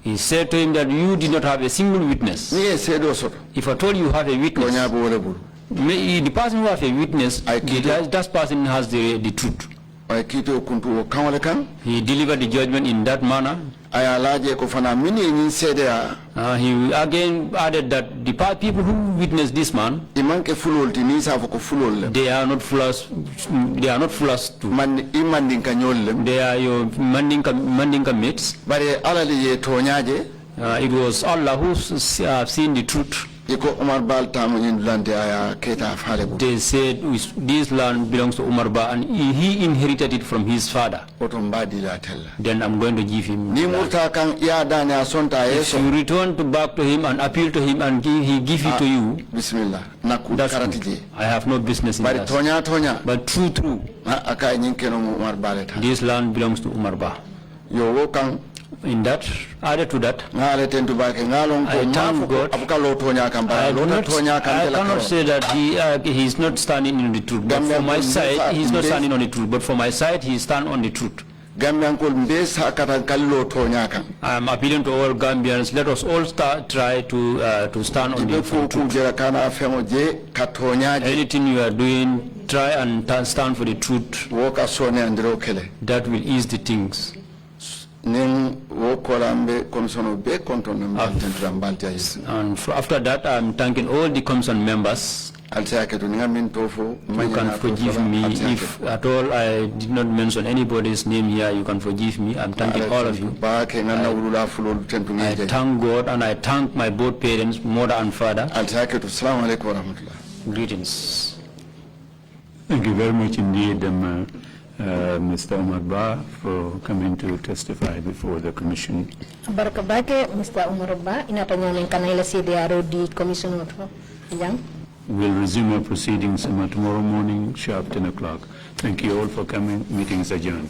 He said to him that you did not have a single witness. If I told you have a witness, the person who has a witness, that person has the truth. He delivered the judgment in that manner. He again added that the people who witnessed this man, they are not foolish. They are not foolish too. They are your mandinka mates. It was Allah who seen the truth. They said this land belongs to Omar Bah and he inherited it from his father. Then I'm going to give him. If you return back to him and appeal to him and he give it to you, Bismillah. That's good. I have no business in that. But true, this land belongs to Omar Bah. In that, added to that, I thank God. I cannot say that he is not standing on the truth. But for my side, he is not standing on the truth. But for my side, he stands on the truth. I am appealing to all Gambians. Let us all try to stand on the truth. Anything you are doing, try and stand for the truth. That will ease the things. And after that, I'm thanking all the commission members. You can forgive me if at all I did not mention anybody's name here. You can forgive me. I'm thanking all of you. I thank God and I thank my both parents, mother and father. Greetings. Thank you very much indeed, Mr. Omar Bah, for coming to testify before the commission. Barakabake, Mr. Omar Bah, inatanyana kanaila CDRO di commission. We'll resume our proceedings tomorrow morning, sharp 10 o'clock. Thank you all for coming. Meeting is adjourned.